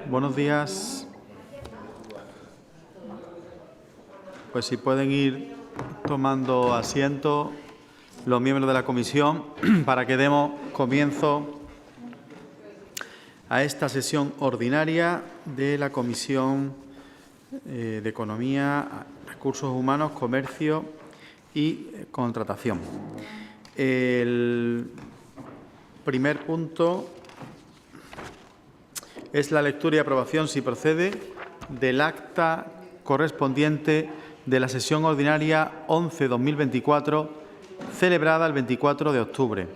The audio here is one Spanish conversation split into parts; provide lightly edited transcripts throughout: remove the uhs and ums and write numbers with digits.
Buenos días. Pues si pueden ir tomando asiento los miembros de la comisión para que demos comienzo a esta sesión ordinaria de la Comisión de Economía, Recursos Humanos, Comercio y Contratación. El primer punto es la lectura y aprobación, si procede, del acta correspondiente de la sesión ordinaria 11-2024, celebrada el 24 de octubre.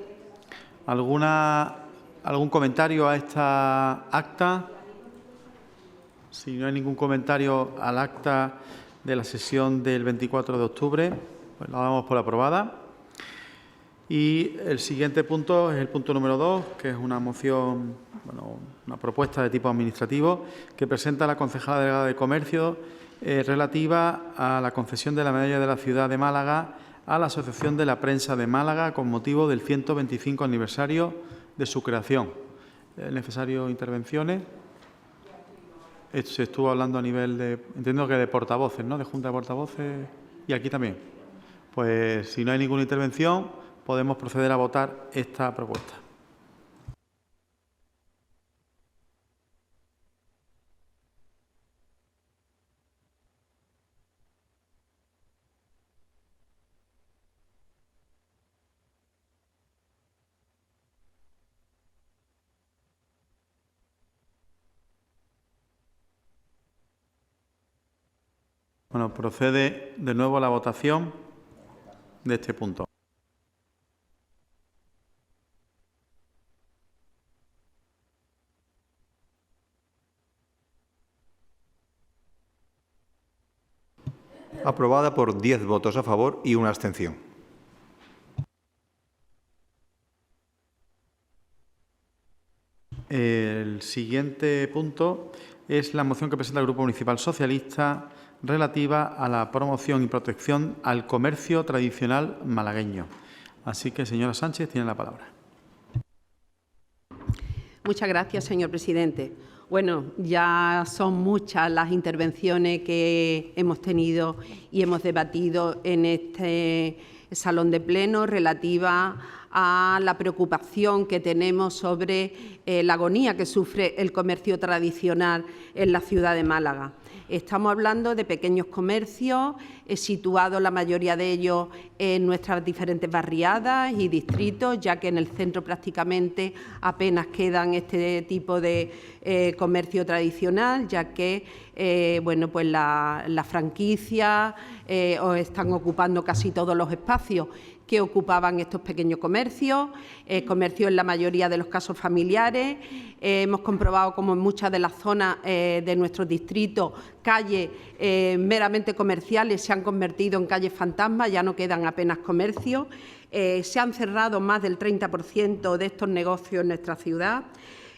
¿Algún comentario a esta acta? Si no hay ningún comentario al acta de la sesión del 24 de octubre, pues la damos por aprobada. Y el siguiente punto es el punto número 2, que es una moción, una propuesta de tipo administrativo que presenta la concejala delegada de Comercio relativa a la concesión de la medalla de la ciudad de Málaga a la Asociación de la Prensa de Málaga con motivo del 125 aniversario de su creación. ¿Es necesario intervenciones? Se estuvo hablando a nivel de, entiendo que de portavoces, ¿no? De Junta de Portavoces y aquí también. Pues si no hay ninguna intervención, podemos proceder a votar esta propuesta. Bueno, procede de nuevo la votación de este punto. Aprobada por 10 votos a favor y una abstención. El siguiente punto es la moción que presenta el Grupo Municipal Socialista relativa a la promoción y protección al comercio tradicional malagueño. Así que, señora Sánchez, tiene la palabra. Muchas gracias, señor presidente. Bueno, ya son muchas las intervenciones que hemos tenido y hemos debatido en este salón de pleno relativa a la preocupación que tenemos sobre la agonía que sufre el comercio tradicional en la ciudad de Málaga. Estamos hablando de pequeños comercios situados, la mayoría de ellos, en nuestras diferentes barriadas y distritos, ya que en el centro prácticamente apenas quedan este tipo de comercio tradicional, ya que pues las franquicias están ocupando casi todos los espacios que ocupaban estos pequeños comercios, comercios en la mayoría de los casos familiares. Hemos comprobado como en muchas de las zonas de nuestros distritos, calles meramente comerciales se han convertido en calles fantasmas, ya no quedan apenas comercios. Se han cerrado más del 30% de estos negocios en nuestra ciudad.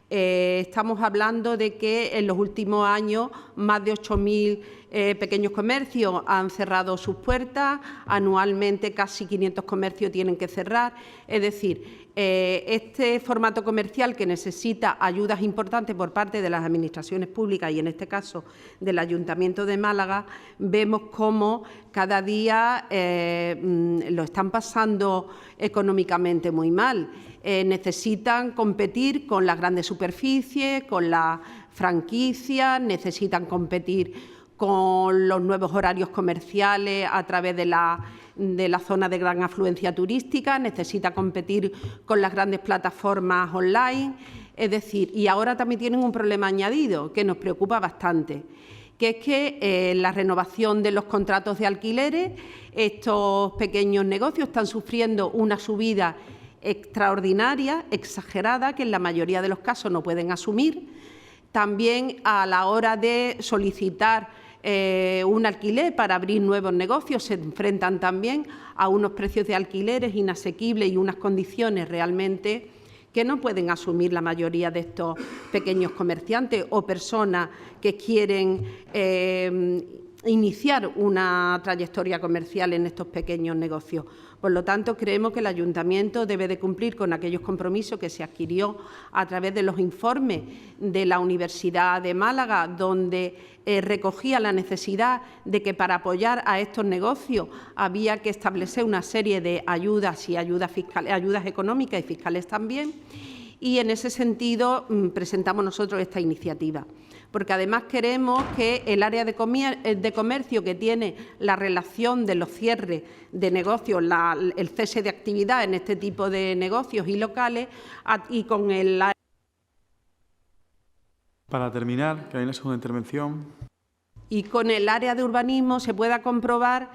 Estamos hablando de que en los últimos años más de 8.000 pequeños comercios han cerrado sus puertas, anualmente casi 500 comercios tienen que cerrar. Es decir, este formato comercial que necesita ayudas importantes por parte de las administraciones públicas y en este caso del Ayuntamiento de Málaga, vemos cómo cada día lo están pasando económicamente muy mal. Necesitan competir con las grandes superficies, con las franquicias, necesitan competir con los nuevos horarios comerciales a través de la zona de gran afluencia turística, necesita competir con las grandes plataformas online. Es decir, y ahora también tienen un problema añadido que nos preocupa bastante, que es que la renovación de los contratos de alquileres, estos pequeños negocios están sufriendo una subida extraordinaria, exagerada, que en la mayoría de los casos no pueden asumir. También a la hora de solicitar un alquiler para abrir nuevos negocios se enfrentan también a unos precios de alquileres inasequibles y unas condiciones realmente que no pueden asumir la mayoría de estos pequeños comerciantes o personas que quieren iniciar una trayectoria comercial en estos pequeños negocios. Por lo tanto, creemos que el Ayuntamiento debe de cumplir con aquellos compromisos que se adquirió a través de los informes de la Universidad de Málaga, donde recogía la necesidad de que para apoyar a estos negocios había que establecer una serie de ayudas y ayudas económicas y fiscales también. Y en ese sentido presentamos nosotros esta iniciativa, porque además queremos que el área de comercio que tiene la relación de los cierres de negocios, el cese de actividad en este tipo de negocios y locales, y con el... Para terminar, que hay una segunda intervención. Y con el área de urbanismo se pueda comprobar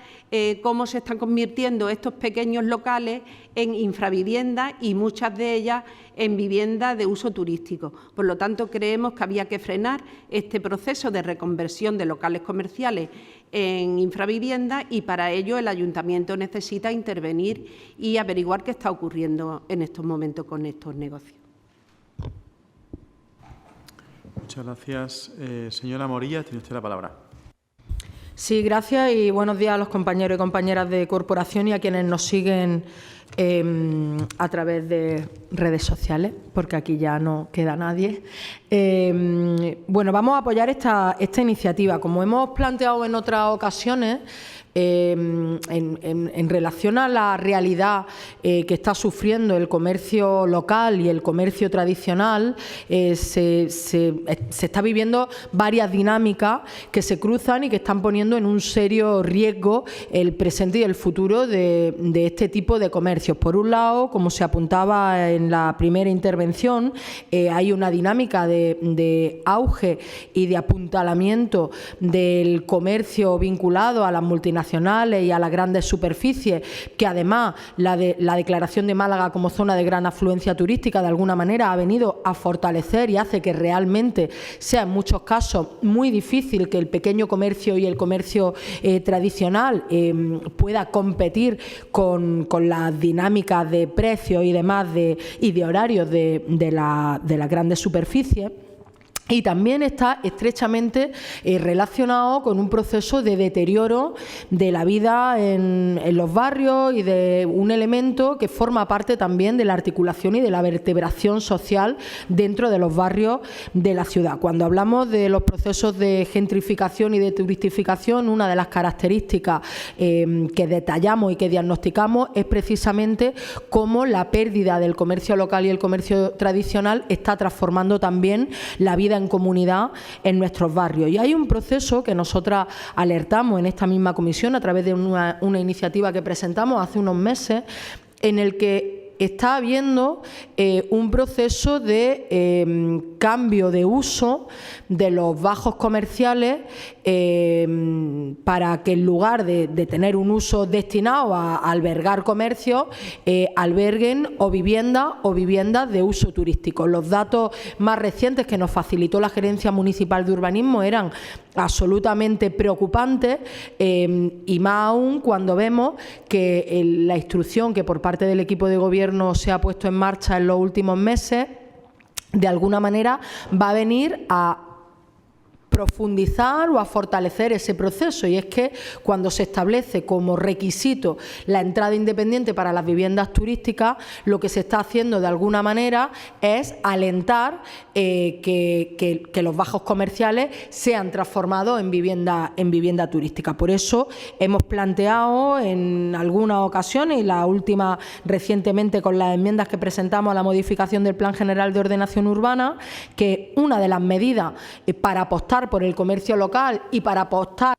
cómo se están convirtiendo estos pequeños locales en infraviviendas y muchas de ellas en viviendas de uso turístico. Por lo tanto, creemos que había que frenar este proceso de reconversión de locales comerciales en infraviviendas y para ello el Ayuntamiento necesita intervenir y averiguar qué está ocurriendo en estos momentos con estos negocios. Muchas gracias. Señora Morilla, tiene usted la palabra. Sí, gracias y buenos días a los compañeros y compañeras de corporación y a quienes nos siguen a través de redes sociales, porque aquí ya no queda nadie. Bueno, vamos a apoyar esta iniciativa. Como hemos planteado en otras ocasiones, en relación a la realidad que está sufriendo el comercio local y el comercio tradicional, se está viviendo varias dinámicas que se cruzan y que están poniendo en un serio riesgo el presente y el futuro de este tipo de comercios. Por un lado, como se apuntaba en la primera intervención, hay una dinámica de auge y de apuntalamiento del comercio vinculado a las multinacionales y a las grandes superficies, que además la declaración de Málaga como zona de gran afluencia turística de alguna manera ha venido a fortalecer y hace que realmente sea en muchos casos muy difícil que el pequeño comercio y el comercio tradicional pueda competir con las dinámicas de precios y demás y de horarios de las grandes superficies. Y también está estrechamente relacionado con un proceso de deterioro de la vida en los barrios y de un elemento que forma parte también de la articulación y de la vertebración social dentro de los barrios de la ciudad. Cuando hablamos de los procesos de gentrificación y de turistificación, una de las características que detallamos y que diagnosticamos es precisamente cómo la pérdida del comercio local y el comercio tradicional está transformando también la vida en comunidad en nuestros barrios. Y hay un proceso que nosotras alertamos en esta misma comisión a través de una iniciativa que presentamos hace unos meses, en el que está habiendo un proceso de cambio de uso de los bajos comerciales para que en lugar de tener un uso destinado a albergar comercios, alberguen o viviendas de uso turístico. Los datos más recientes que nos facilitó la Gerencia Municipal de Urbanismo eran absolutamente preocupantes y más aún cuando vemos que la instrucción que por parte del equipo de gobierno se ha puesto en marcha en los últimos meses, de alguna manera va a venir a profundizar o a fortalecer ese proceso, y es que cuando se establece como requisito la entrada independiente para las viviendas turísticas, lo que se está haciendo de alguna manera es alentar que los bajos comerciales sean transformados en vivienda turística. Por eso hemos planteado en algunas ocasiones, y la última recientemente con las enmiendas que presentamos a la modificación del Plan General de Ordenación Urbana, que una de las medidas para apostar por el comercio local y para apostar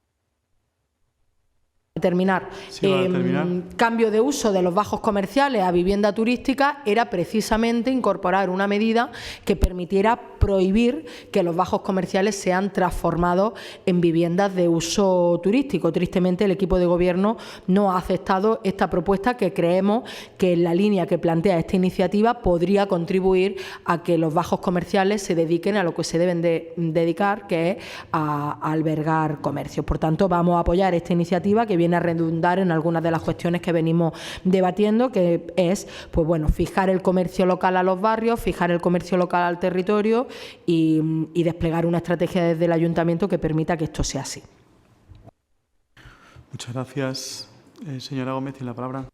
cambio de uso de los bajos comerciales a vivienda turística era precisamente incorporar una medida que permitiera prohibir que los bajos comerciales sean transformados en viviendas de uso turístico. Tristemente, el equipo de gobierno no ha aceptado esta propuesta, que creemos que en la línea que plantea esta iniciativa podría contribuir a que los bajos comerciales se dediquen a lo que se deben de dedicar, que es a albergar comercios. Por tanto, vamos a apoyar esta iniciativa, que viene a redundar en algunas de las cuestiones que venimos debatiendo, que es, pues bueno, fijar el comercio local a los barrios, fijar el comercio local al territorio y desplegar una estrategia desde el Ayuntamiento que permita que esto sea así. Muchas gracias. Señora Gómez, tiene la palabra.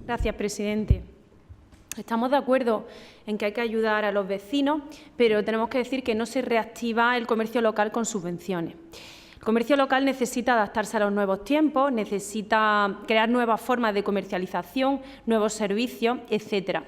Gracias, presidente. Estamos de acuerdo en que hay que ayudar a los vecinos, pero tenemos que decir que no se reactiva el comercio local con subvenciones. El comercio local necesita adaptarse a los nuevos tiempos, necesita crear nuevas formas de comercialización, nuevos servicios, etcétera.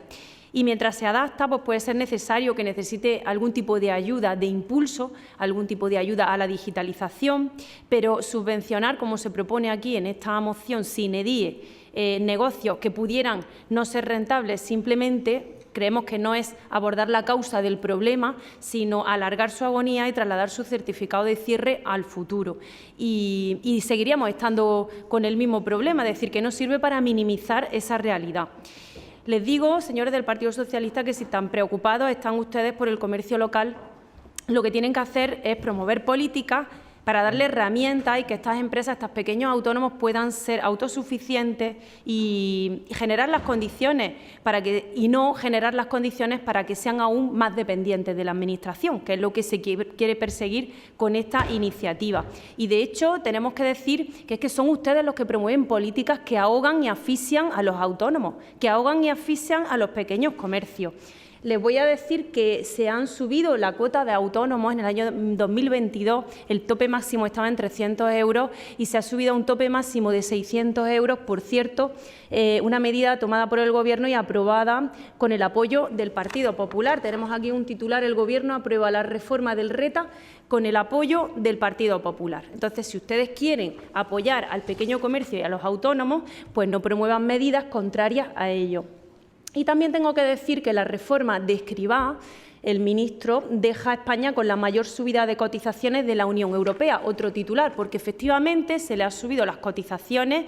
Y mientras se adapta, pues puede ser necesario que necesite algún tipo de ayuda, de impulso, algún tipo de ayuda a la digitalización, pero subvencionar, como se propone aquí en esta moción, sine die, negocios que pudieran no ser rentables, simplemente creemos que no es abordar la causa del problema, sino alargar su agonía y trasladar su certificado de cierre al futuro. Y seguiríamos estando con el mismo problema, es decir, que no sirve para minimizar esa realidad. Les digo, señores del Partido Socialista, que si están preocupados están ustedes por el comercio local, lo que tienen que hacer es promover políticas para darle herramientas y que estas empresas, estos pequeños autónomos puedan ser autosuficientes y generar las condiciones y no generar las condiciones para que sean aún más dependientes de la Administración, que es lo que se quiere perseguir con esta iniciativa. Y, de hecho, tenemos que decir que es que son ustedes los que promueven políticas que ahogan y asfixian a los autónomos, que ahogan y asfixian a los pequeños comercios. Les voy a decir que se han subido la cuota de autónomos en el año 2022, el tope máximo estaba en 300 euros y se ha subido a un tope máximo de 600 euros, por cierto, una medida tomada por el Gobierno y aprobada con el apoyo del Partido Popular. Tenemos aquí un titular: el Gobierno aprueba la reforma del RETA con el apoyo del Partido Popular. Entonces, si ustedes quieren apoyar al pequeño comercio y a los autónomos, pues no promuevan medidas contrarias a ello. Y también tengo que decir que la reforma de Escrivá, el ministro, deja a España con la mayor subida de cotizaciones de la Unión Europea. Otro titular, porque efectivamente se le han subido las cotizaciones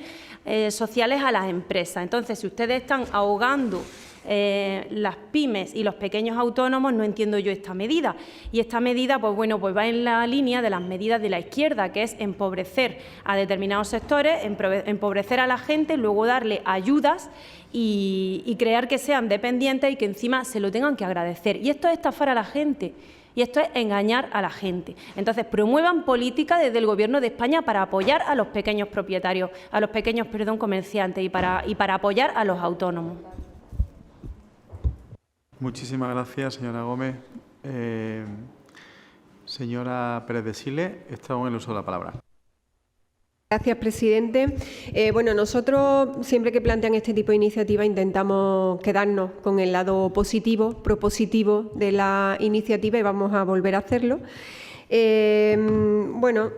sociales a las empresas. Entonces, si ustedes están ahogando las pymes y los pequeños autónomos, no entiendo yo esta medida. Y esta medida, pues bueno, pues va en la línea de las medidas de la izquierda, que es empobrecer a determinados sectores, empobrecer a la gente, luego darle ayudas y crear que sean dependientes y que encima se lo tengan que agradecer. Y esto es estafar a la gente. Y esto es engañar a la gente. Entonces, promuevan políticas desde el Gobierno de España para apoyar a los pequeños propietarios, a los pequeños, comerciantes y para apoyar a los autónomos. Muchísimas gracias, señora Gómez. Señora Pérez de Sile, está en el uso de la palabra. Gracias, presidente. Bueno, nosotros siempre que plantean este tipo de iniciativas intentamos quedarnos con el lado positivo, propositivo de la iniciativa y vamos a volver a hacerlo. Bueno,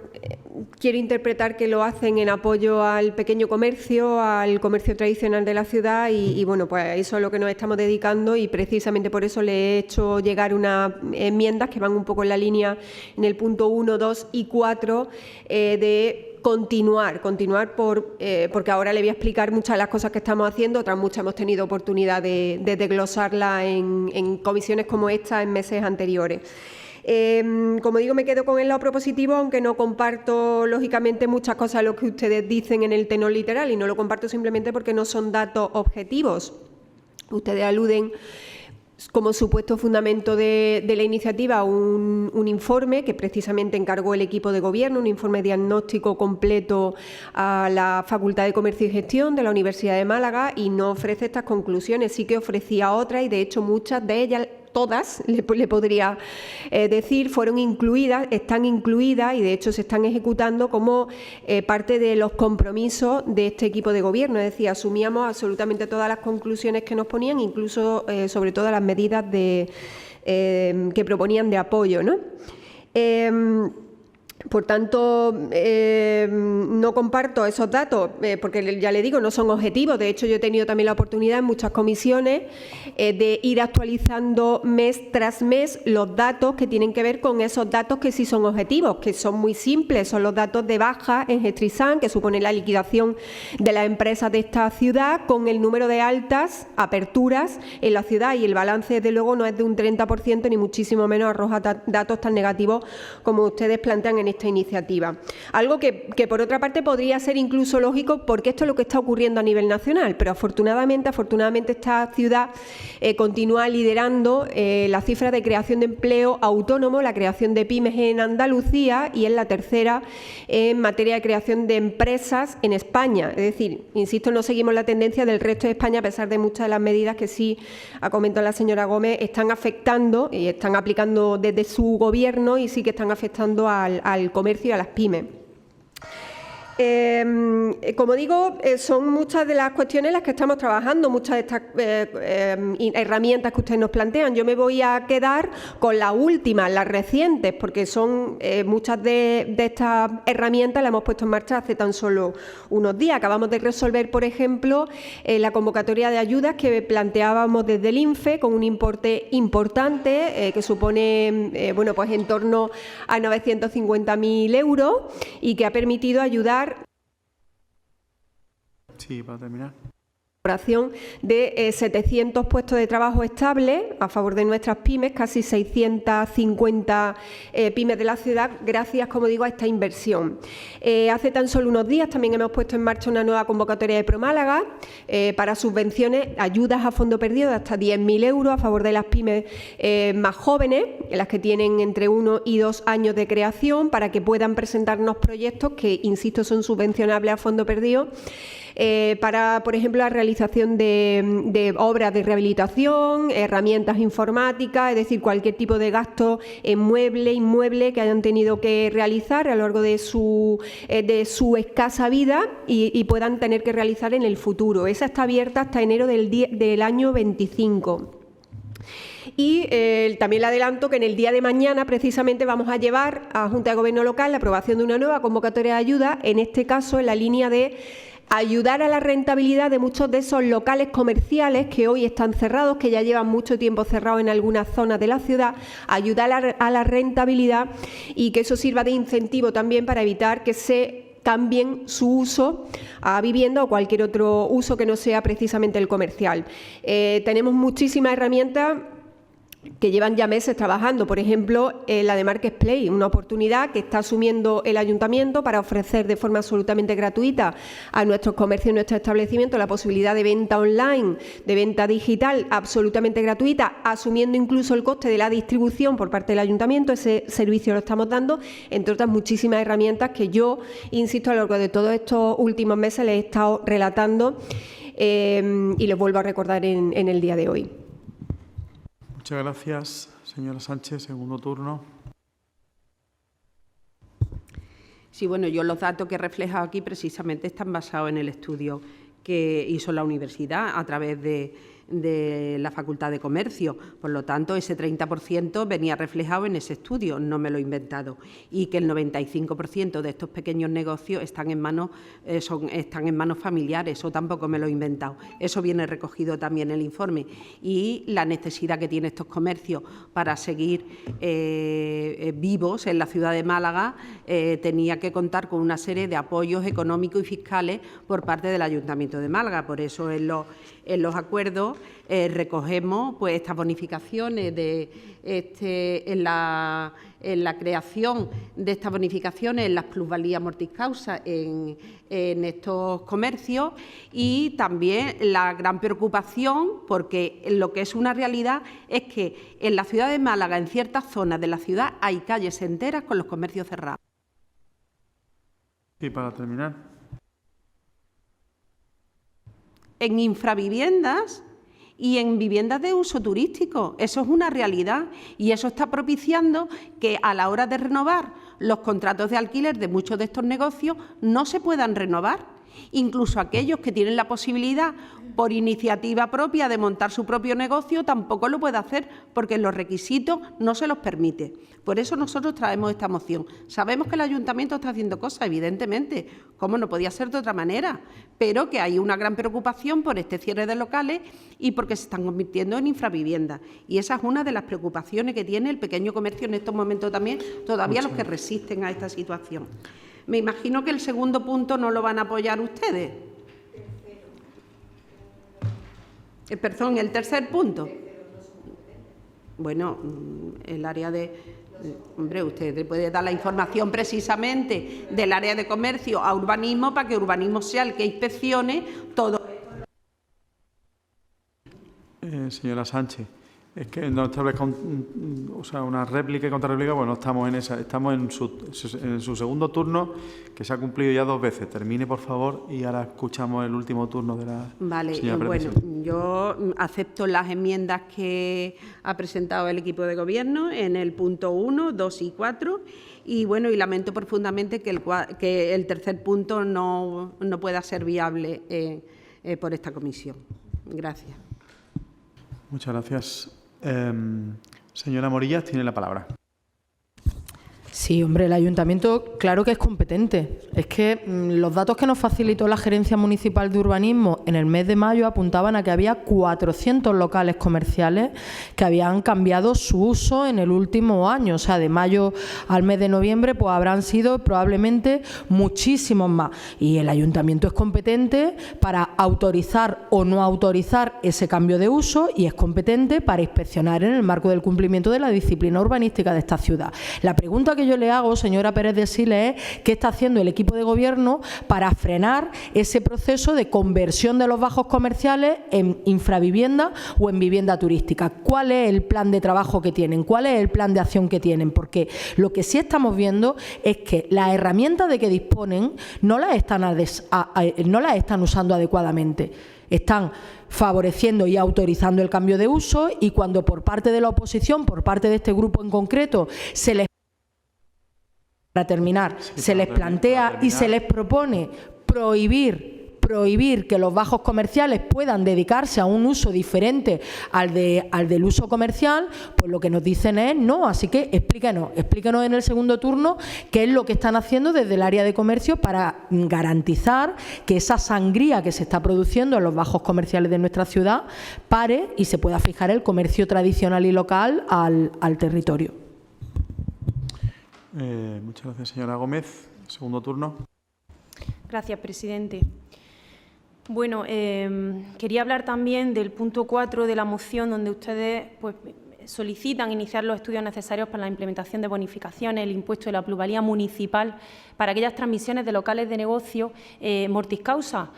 quiero interpretar que lo hacen en apoyo al pequeño comercio, al comercio tradicional de la ciudad y bueno, pues eso es lo que nos estamos dedicando y precisamente por eso le he hecho llegar unas enmiendas que van un poco en la línea en el punto 1, 2 y 4 de continuar porque ahora le voy a explicar muchas de las cosas que estamos haciendo, otras muchas hemos tenido oportunidad de desglosarlas en comisiones como esta en meses anteriores. Como digo, me quedo con el lado propositivo, aunque no comparto, lógicamente, muchas cosas de lo que ustedes dicen en el tenor literal y no lo comparto simplemente porque no son datos objetivos. Ustedes aluden como supuesto fundamento de la iniciativa un informe que precisamente encargó el equipo de gobierno, un informe diagnóstico completo a la Facultad de Comercio y Gestión de la Universidad de Málaga y no ofrece estas conclusiones, sí que ofrecía otras y de hecho muchas de ellas, todas, le podría decir, fueron incluidas, están incluidas y de hecho se están ejecutando como parte de los compromisos de este equipo de gobierno. Es decir, asumíamos absolutamente todas las conclusiones que nos ponían, incluso sobre todo las medidas que proponían de apoyo, ¿no? Por tanto, no comparto esos datos porque, ya le digo, no son objetivos. De hecho, yo he tenido también la oportunidad en muchas comisiones de ir actualizando mes tras mes los datos que tienen que ver con esos datos que sí son objetivos, que son muy simples. Son los datos de baja en Gestrisan, que supone la liquidación de las empresas de esta ciudad, con el número de altas, aperturas en la ciudad. Y el balance, desde luego, no es de un 30%, ni muchísimo menos arroja datos tan negativos como ustedes plantean en esta iniciativa. Algo que por otra parte podría ser incluso lógico, porque esto es lo que está ocurriendo a nivel nacional, pero afortunadamente esta ciudad continúa liderando la cifra de creación de empleo autónomo, la creación de pymes en Andalucía, y es la tercera en materia de creación de empresas en España. Es decir, insisto, no seguimos la tendencia del resto de España, a pesar de muchas de las medidas que sí ha comentado la señora Gómez, están afectando y están aplicando desde su gobierno, y sí que están afectando al comercio y a las pymes. Como digo, son muchas de las cuestiones en las que estamos trabajando, muchas de estas herramientas que ustedes nos plantean. Yo me voy a quedar con las últimas, las recientes, porque son muchas de estas herramientas las hemos puesto en marcha hace tan solo unos días. Acabamos de resolver, por ejemplo, la convocatoria de ayudas que planteábamos desde el INFE, con un importe importante que supone bueno, pues en torno a 950.000 euros, y que ha permitido ayudar Sí, para terminar. De 700 puestos de trabajo estables a favor de nuestras pymes, casi 650 pymes de la ciudad, gracias, como digo, a esta inversión. Hace tan solo unos días también hemos puesto en marcha una nueva convocatoria de Promálaga para subvenciones, ayudas a fondo perdido de hasta 10.000 euros a favor de las pymes más jóvenes, las que tienen entre 1 y 2 años de creación, para que puedan presentarnos proyectos que, insisto, son subvencionables a fondo perdido. Para, por ejemplo, la realización de obras de rehabilitación, herramientas informáticas, es decir, cualquier tipo de gasto en inmueble que hayan tenido que realizar a lo largo de su escasa vida y puedan tener que realizar en el futuro. Esa está abierta hasta enero del año 25. Y también le adelanto que en el día de mañana precisamente vamos a llevar a Junta de Gobierno Local la aprobación de una nueva convocatoria de ayuda, en este caso en la línea de ayudar a la rentabilidad de muchos de esos locales comerciales que hoy están cerrados, que ya llevan mucho tiempo cerrados en algunas zonas de la ciudad, ayudar a la rentabilidad, y que eso sirva de incentivo también para evitar que se cambien su uso a vivienda o cualquier otro uso que no sea precisamente el comercial. Tenemos muchísimas herramientas que llevan ya meses trabajando, por ejemplo, la de Marketplace, una oportunidad que está asumiendo el Ayuntamiento para ofrecer de forma absolutamente gratuita a nuestros comercios y nuestros establecimientos la posibilidad de venta online, de venta digital absolutamente gratuita, asumiendo incluso el coste de la distribución por parte del Ayuntamiento. Ese servicio lo estamos dando, entre otras muchísimas herramientas que yo, insisto, a lo largo de todos estos últimos meses les he estado relatando y les vuelvo a recordar en el día de hoy. Muchas gracias, señora Sánchez. Segundo turno. Sí, bueno, yo los datos que he reflejado aquí precisamente están basados en el estudio que hizo la universidad a través de la Facultad de Comercio. Por lo tanto, ese 30% venía reflejado en ese estudio, no me lo he inventado. Y que el 95% de estos pequeños negocios están en manos familiares, eso tampoco me lo he inventado. Eso viene recogido también en el informe. Y la necesidad que tienen estos comercios para seguir vivos en la ciudad de Málaga tenía que contar con una serie de apoyos económicos y fiscales por parte del Ayuntamiento de Málaga. Por eso en los acuerdos recogemos pues estas bonificaciones en la creación de estas bonificaciones en las plusvalías mortis causa en estos comercios, y también la gran preocupación, porque lo que es una realidad es que en la ciudad de Málaga, en ciertas zonas de la ciudad, hay calles enteras con los comercios cerrados. Y para terminar. En infraviviendas y en viviendas de uso turístico. Eso es una realidad, y eso está propiciando que a la hora de renovar los contratos de alquiler de muchos de estos negocios no se puedan renovar. Incluso aquellos que tienen la posibilidad por iniciativa propia de montar su propio negocio tampoco lo puede hacer porque los requisitos no se los permite. Por eso nosotros traemos esta moción. Sabemos que el Ayuntamiento está haciendo cosas, evidentemente, como no podía ser de otra manera, pero que hay una gran preocupación por este cierre de locales y porque se están convirtiendo en infraviviendas. Y esa es una de las preocupaciones que tiene el pequeño comercio en estos momentos también, todavía los que resisten a esta situación. Me imagino que el segundo punto no lo van a apoyar ustedes. Perdón, el tercer punto. Bueno, el área de... Hombre, usted le puede dar la información precisamente del área de comercio a urbanismo para que urbanismo sea el que inspeccione todo. Señora Sánchez, es que no establezca una réplica y contrarréplica, pues no estamos en esa. Estamos en su segundo turno, que se ha cumplido ya 2 veces. Termine, por favor, y ahora escuchamos el último turno de la señora Bueno, Pérez. yo acepto las enmiendas que ha presentado el equipo de gobierno en el punto 1, 2 y 4. Y bueno, y lamento profundamente que el tercer punto no pueda ser viable por esta comisión. Gracias. Muchas gracias. Señora Morillas, tiene la palabra. Sí, hombre, el ayuntamiento claro que es competente. Es que los datos que nos facilitó la Gerencia Municipal de Urbanismo en el mes de mayo apuntaban a que había 400 locales comerciales que habían cambiado su uso en el último año. O sea, de mayo al mes de noviembre pues habrán sido probablemente muchísimos más. Y el ayuntamiento es competente para autorizar o no autorizar ese cambio de uso y es competente para inspeccionar en el marco del cumplimiento de la disciplina urbanística de esta ciudad. La pregunta que yo le hago, señora Pérez de Siles, es ¿qué está haciendo el equipo de gobierno para frenar ese proceso de conversión de los bajos comerciales en infravivienda o en vivienda turística? ¿Cuál es el plan de trabajo que tienen? ¿Cuál es el plan de acción que tienen? Porque lo que sí estamos viendo es que las herramientas de que disponen no las están usando adecuadamente. Están favoreciendo y autorizando el cambio de uso y cuando por parte de la oposición, por parte de este grupo en concreto, se les plantea y se les propone prohibir que los bajos comerciales puedan dedicarse a un uso diferente al del uso comercial, pues lo que nos dicen es no. Así que explíquenos en el segundo turno qué es lo que están haciendo desde el área de comercio para garantizar que esa sangría que se está produciendo en los bajos comerciales de nuestra ciudad pare y se pueda fijar el comercio tradicional y local al territorio. Muchas gracias, señora Gómez. Segundo turno. Gracias, presidente. Bueno, quería hablar también del punto 4 de la moción, donde ustedes pues, solicitan iniciar los estudios necesarios para la implementación de bonificaciones, el impuesto de la plusvalía municipal para aquellas transmisiones de locales de negocio mortis causa.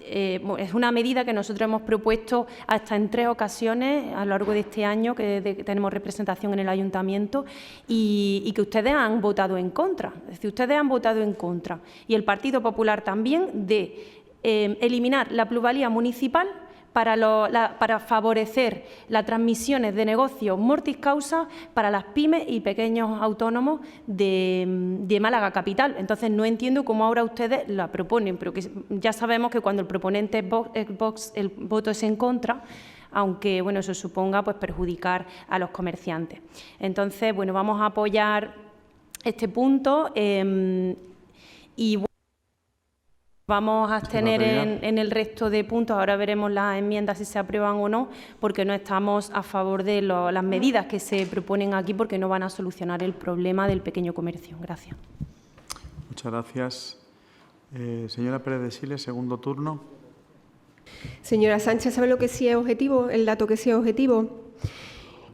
Es una medida que nosotros hemos propuesto hasta en 3 ocasiones a lo largo de este año que tenemos representación en el ayuntamiento y que ustedes han votado en contra. Es decir, ustedes han votado en contra y el Partido Popular también de eliminar la plusvalía municipal para favorecer las transmisiones de negocios mortis causa para las pymes y pequeños autónomos de Málaga capital. Entonces, no entiendo cómo ahora ustedes la proponen, pero que ya sabemos que cuando el proponente es Vox, el voto es en contra, aunque bueno, eso suponga pues, perjudicar a los comerciantes. Entonces, bueno, vamos a apoyar este punto y vamos a abstener en el resto de puntos. Ahora veremos las enmiendas si se aprueban o no, porque no estamos a favor de las medidas que se proponen aquí, porque no van a solucionar el problema del pequeño comercio. Gracias. Muchas gracias. Señora Pérez de Siles, segundo turno. Señora Sánchez, ¿sabe lo que sí es objetivo? El dato que sí es objetivo.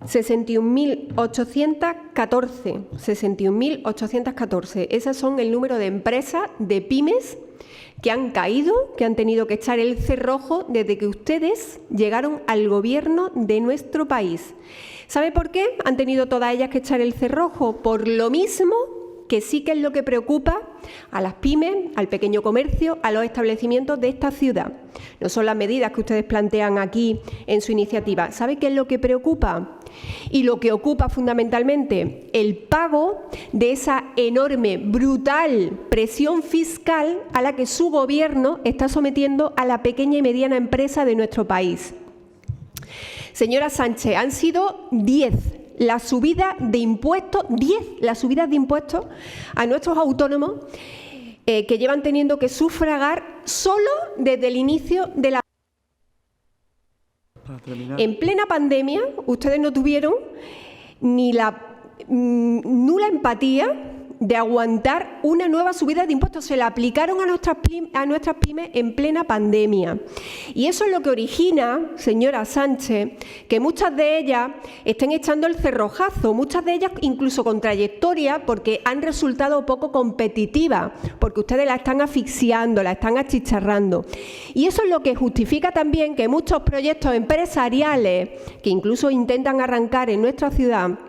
61.814. 61.814. Esos son el número de empresas, de pymes, que han caído, que han tenido que echar el cerrojo desde que ustedes llegaron al gobierno de nuestro país. ¿Sabe por qué han tenido todas ellas que echar el cerrojo? Por lo mismo que sí que es lo que preocupa a las pymes, al pequeño comercio, a los establecimientos de esta ciudad. No son las medidas que ustedes plantean aquí en su iniciativa. ¿Sabe qué es lo que preocupa? Y lo que ocupa fundamentalmente el pago de esa enorme, brutal presión fiscal a la que su gobierno está sometiendo a la pequeña y mediana empresa de nuestro país. Señora Sánchez, han sido 10 las subidas de impuestos, 10 las subidas de impuestos a nuestros autónomos que llevan teniendo que sufragar solo desde el inicio de la... En plena pandemia, ustedes no tuvieron ni la nula empatía de aguantar una nueva subida de impuestos. Se la aplicaron a nuestras pymes en plena pandemia. Y eso es lo que origina, señora Sánchez, que muchas de ellas estén echando el cerrojazo, muchas de ellas incluso con trayectoria, porque han resultado poco competitivas, porque ustedes la están asfixiando, la están achicharrando. Y eso es lo que justifica también que muchos proyectos empresariales que incluso intentan arrancar en nuestra ciudad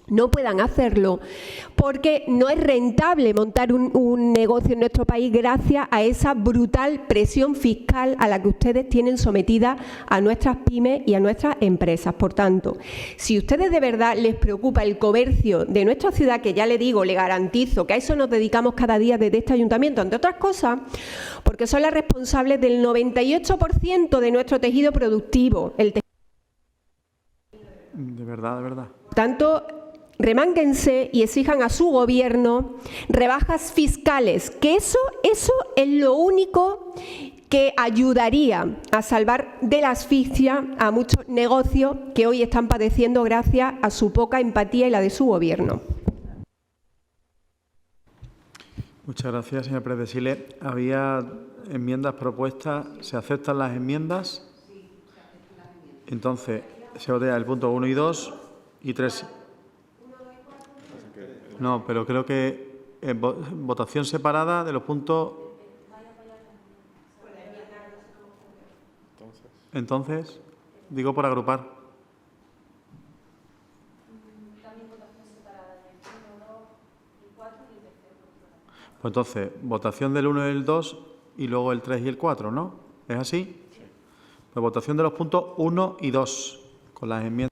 no puedan hacerlo, porque no es rentable montar un negocio en nuestro país gracias a esa brutal presión fiscal a la que ustedes tienen sometida a nuestras pymes y a nuestras empresas. Por tanto, si a ustedes de verdad les preocupa el comercio de nuestra ciudad, que ya le digo, le garantizo que a eso nos dedicamos cada día desde este ayuntamiento, entre otras cosas, porque son las responsables del 98% de nuestro tejido productivo. De verdad, de verdad. Tanto, remánguense y exijan a su gobierno rebajas fiscales, que eso es lo único que ayudaría a salvar de la asfixia a muchos negocios que hoy están padeciendo gracias a su poca empatía y la de su gobierno. Muchas gracias, señora Pérez de Sile. Había enmiendas propuestas. ¿Se aceptan las enmiendas? Entonces, se votea el punto 1 y 2 y 3. No, pero creo que votación separada de los puntos. Entonces, digo por agrupar. Pues entonces, votación del 1 y el 2 y luego el 3 y el 4, ¿no? ¿Es así? Sí. Pues votación de los puntos 1 y 2 con las enmiendas.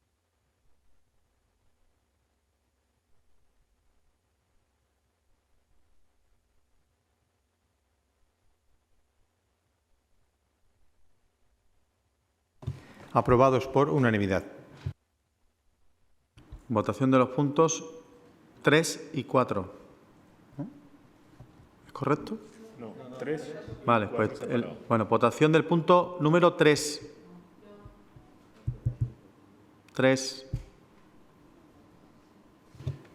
Aprobados por unanimidad. Votación de los puntos 3 y 4. ¿Es correcto? No, 3. Vale, pues bueno, votación del punto número 3. 3.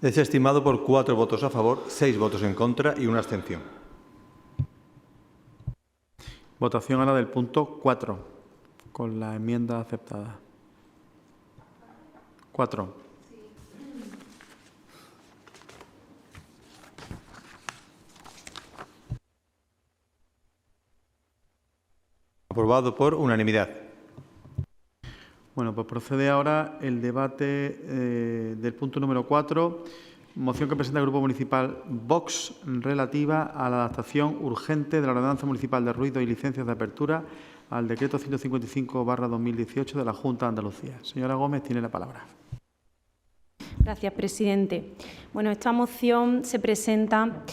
Desestimado por 4 votos a favor, 6 votos en contra y una abstención. Votación ahora del punto 4. Con la enmienda aceptada. 4. Aprobado por unanimidad. Bueno, pues procede ahora el debate del punto número 4, moción que presenta el Grupo Municipal Vox relativa a la adaptación urgente de la Ordenanza Municipal de Ruido y Licencias de Apertura al Decreto 155/2018 de la Junta de Andalucía. Señora Gómez, tiene la palabra. Gracias, presidente. Bueno, esta moción se presenta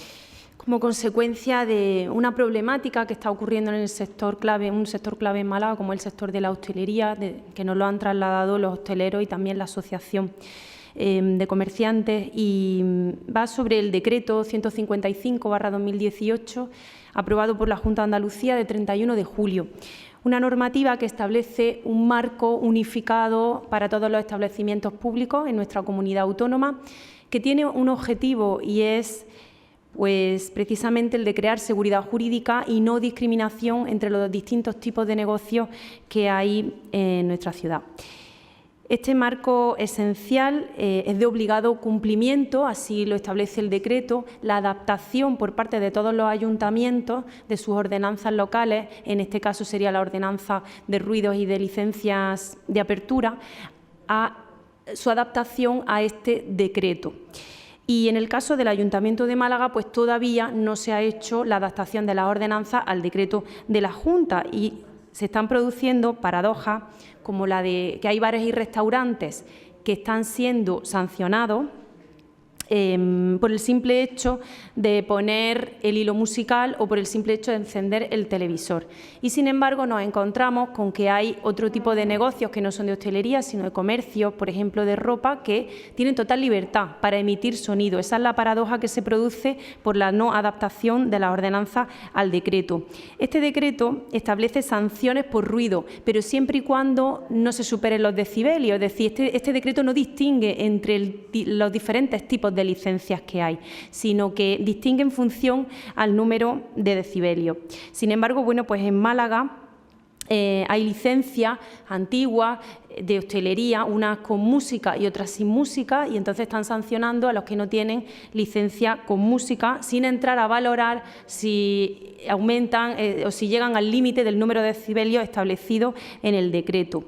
como consecuencia de una problemática que está ocurriendo en el sector clave, un sector clave en Málaga, como el sector de la hostelería, que nos lo han trasladado los hosteleros y también la Asociación de Comerciantes, y va sobre el Decreto 155/2018, aprobado por la Junta de Andalucía de 31 de julio. Una normativa que establece un marco unificado para todos los establecimientos públicos en nuestra comunidad autónoma, que tiene un objetivo y es pues precisamente el de crear seguridad jurídica y no discriminación entre los distintos tipos de negocios que hay en nuestra ciudad. Este marco esencial es de obligado cumplimiento, así lo establece el decreto, la adaptación por parte de todos los ayuntamientos de sus ordenanzas locales, en este caso sería la ordenanza de ruidos y de licencias de apertura, a su adaptación a este decreto. Y en el caso del Ayuntamiento de Málaga, pues todavía no se ha hecho la adaptación de las ordenanzas al decreto de la Junta y se están produciendo paradojas como la de que hay bares y restaurantes que están siendo sancionados por el simple hecho de poner el hilo musical o por el simple hecho de encender el televisor. Y sin embargo nos encontramos con que hay otro tipo de negocios que no son de hostelería, sino de comercio, por ejemplo de ropa, que tienen total libertad para emitir sonido. Esa es la paradoja que se produce por la no adaptación de la ordenanza al decreto. Este decreto establece sanciones por ruido, pero siempre y cuando no se superen los decibelios. Es decir, este decreto no distingue entre los diferentes tipos de licencias que hay, sino que distingue en función al número de decibelios. Sin embargo, bueno, pues en Málaga hay licencias antiguas de hostelería, unas con música y otras sin música, y entonces están sancionando a los que no tienen licencia con música, sin entrar a valorar si aumentan o si llegan al límite del número de decibelios establecido en el decreto.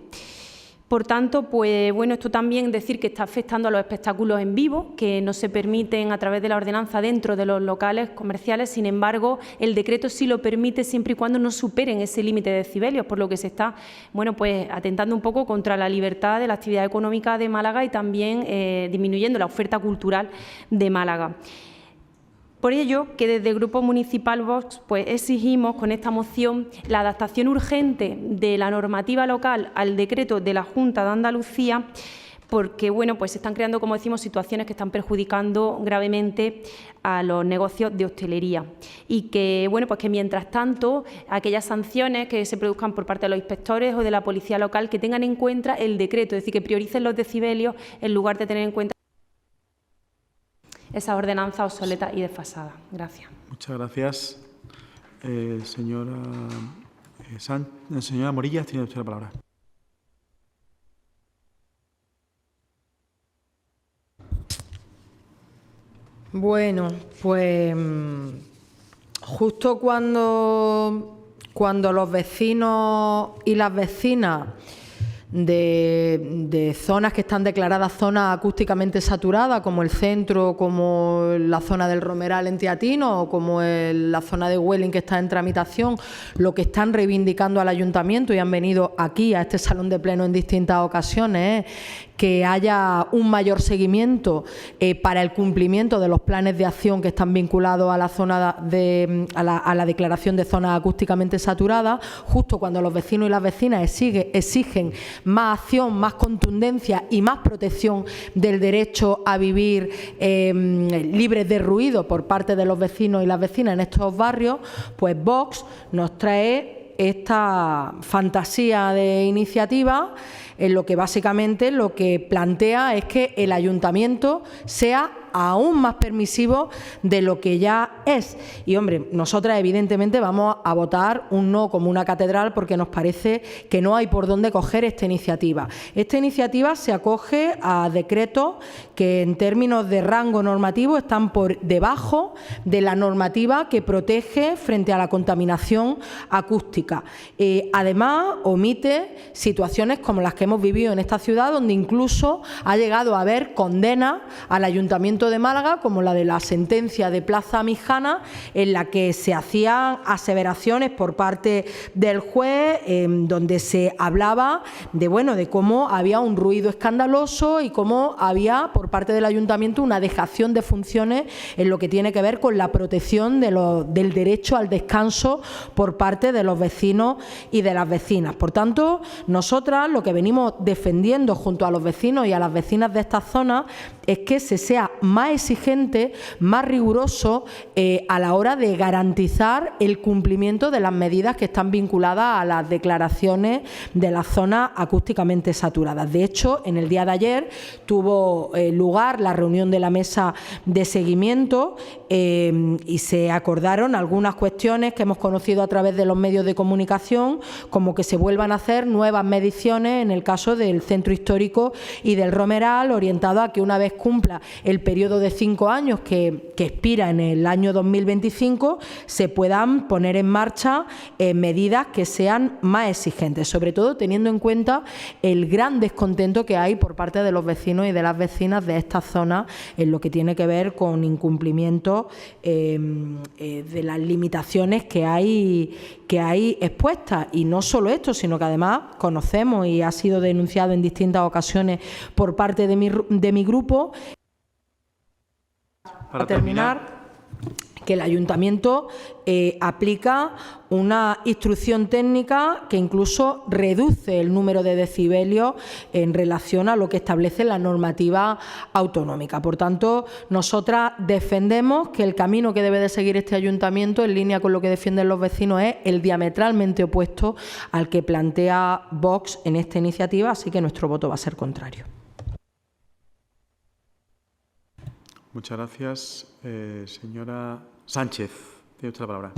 Por tanto, pues bueno, esto también decir que está afectando a los espectáculos en vivo, que no se permiten a través de la ordenanza dentro de los locales comerciales. Sin embargo, el decreto sí lo permite siempre y cuando no superen ese límite de decibelios, por lo que se está, bueno, pues atentando un poco contra la libertad de la actividad económica de Málaga y también disminuyendo la oferta cultural de Málaga. Por ello, que desde el Grupo Municipal Vox pues exigimos con esta moción la adaptación urgente de la normativa local al decreto de la Junta de Andalucía, porque bueno, pues se están creando, como decimos, situaciones que están perjudicando gravemente a los negocios de hostelería y que, bueno, pues que mientras tanto aquellas sanciones que se produzcan por parte de los inspectores o de la policía local que tengan en cuenta el decreto, es decir, que prioricen los decibelios en lugar de tener en cuenta esa ordenanza obsoleta y desfasada. Gracias. Muchas gracias. Señora Morillas, tiene usted la palabra. Bueno, pues justo cuando los vecinos y las vecinas de zonas que están declaradas zonas acústicamente saturadas, como el centro, como la zona del Romeral en Teatino o como la zona de Huelin que está en tramitación, lo que están reivindicando al ayuntamiento y han venido aquí a este salón de pleno en distintas ocasiones es que haya un mayor seguimiento para el cumplimiento de los planes de acción que están vinculados a la zona a la declaración de zonas acústicamente saturadas, justo cuando los vecinos y las vecinas exigen más acción, más contundencia y más protección del derecho a vivir libres de ruido por parte de los vecinos y las vecinas en estos barrios, pues Vox nos trae esta fantasía de iniciativa en lo que básicamente lo que plantea es que el ayuntamiento sea aún más permisivo de lo que ya es. Y, hombre, nosotras evidentemente vamos a votar un no como una catedral porque nos parece que no hay por dónde coger esta iniciativa. Esta iniciativa se acoge a decretos que en términos de rango normativo están por debajo de la normativa que protege frente a la contaminación acústica. Además, omite situaciones como las que hemos vivido en esta ciudad, donde incluso ha llegado a haber condenas al Ayuntamiento de Málaga, como la de la sentencia de Plaza Mijana, en la que se hacían aseveraciones por parte del juez, donde se hablaba de cómo había un ruido escandaloso y cómo había por parte del ayuntamiento una dejación de funciones en lo que tiene que ver con la protección del derecho al descanso por parte de los vecinos y de las vecinas. Por tanto, nosotras lo que venimos defendiendo junto a los vecinos y a las vecinas de esta zona es que se sea más exigente, más riguroso a la hora de garantizar el cumplimiento de las medidas que están vinculadas a las declaraciones de las zonas acústicamente saturadas. De hecho, en el día de ayer tuvo lugar la reunión de la mesa de seguimiento y se acordaron algunas cuestiones que hemos conocido a través de los medios de comunicación, como que se vuelvan a hacer nuevas mediciones en el caso del centro histórico y del Romeral, orientado a que una vez cumpla el periodo de 5 años que expira en el año 2025, se puedan poner en marcha medidas que sean más exigentes, sobre todo teniendo en cuenta el gran descontento que hay por parte de los vecinos y de las vecinas de esta zona en lo que tiene que ver con incumplimiento de las limitaciones que hay expuestas. Y no solo esto, sino que además conocemos y ha sido denunciado en distintas ocasiones por parte de mi grupo. Para terminar, que el ayuntamiento aplica una instrucción técnica que incluso reduce el número de decibelios en relación a lo que establece la normativa autonómica. Por tanto, nosotras defendemos que el camino que debe de seguir este ayuntamiento, en línea con lo que defienden los vecinos, es el diametralmente opuesto al que plantea Vox en esta iniciativa, así que nuestro voto va a ser contrario. Muchas gracias. Señora Sánchez, tiene usted la palabra.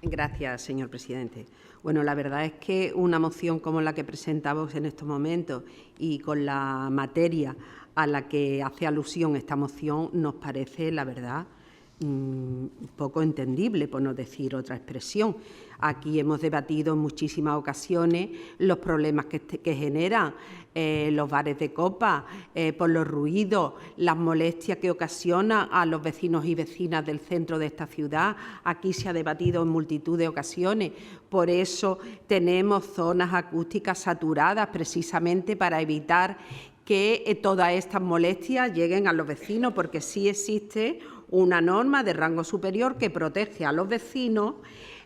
Gracias, señor presidente. Bueno, la verdad es que una moción como la que presentamos en estos momentos y con la materia a la que hace alusión esta moción nos parece, la verdad, poco entendible, por no decir otra expresión. Aquí hemos debatido en muchísimas ocasiones los problemas que generan los bares de copa, por los ruidos, las molestias que ocasionan a los vecinos y vecinas del centro de esta ciudad. Aquí se ha debatido en multitud de ocasiones. Por eso tenemos zonas acústicas saturadas, precisamente para evitar que todas estas molestias lleguen a los vecinos, porque sí existe una norma de rango superior que protege a los vecinos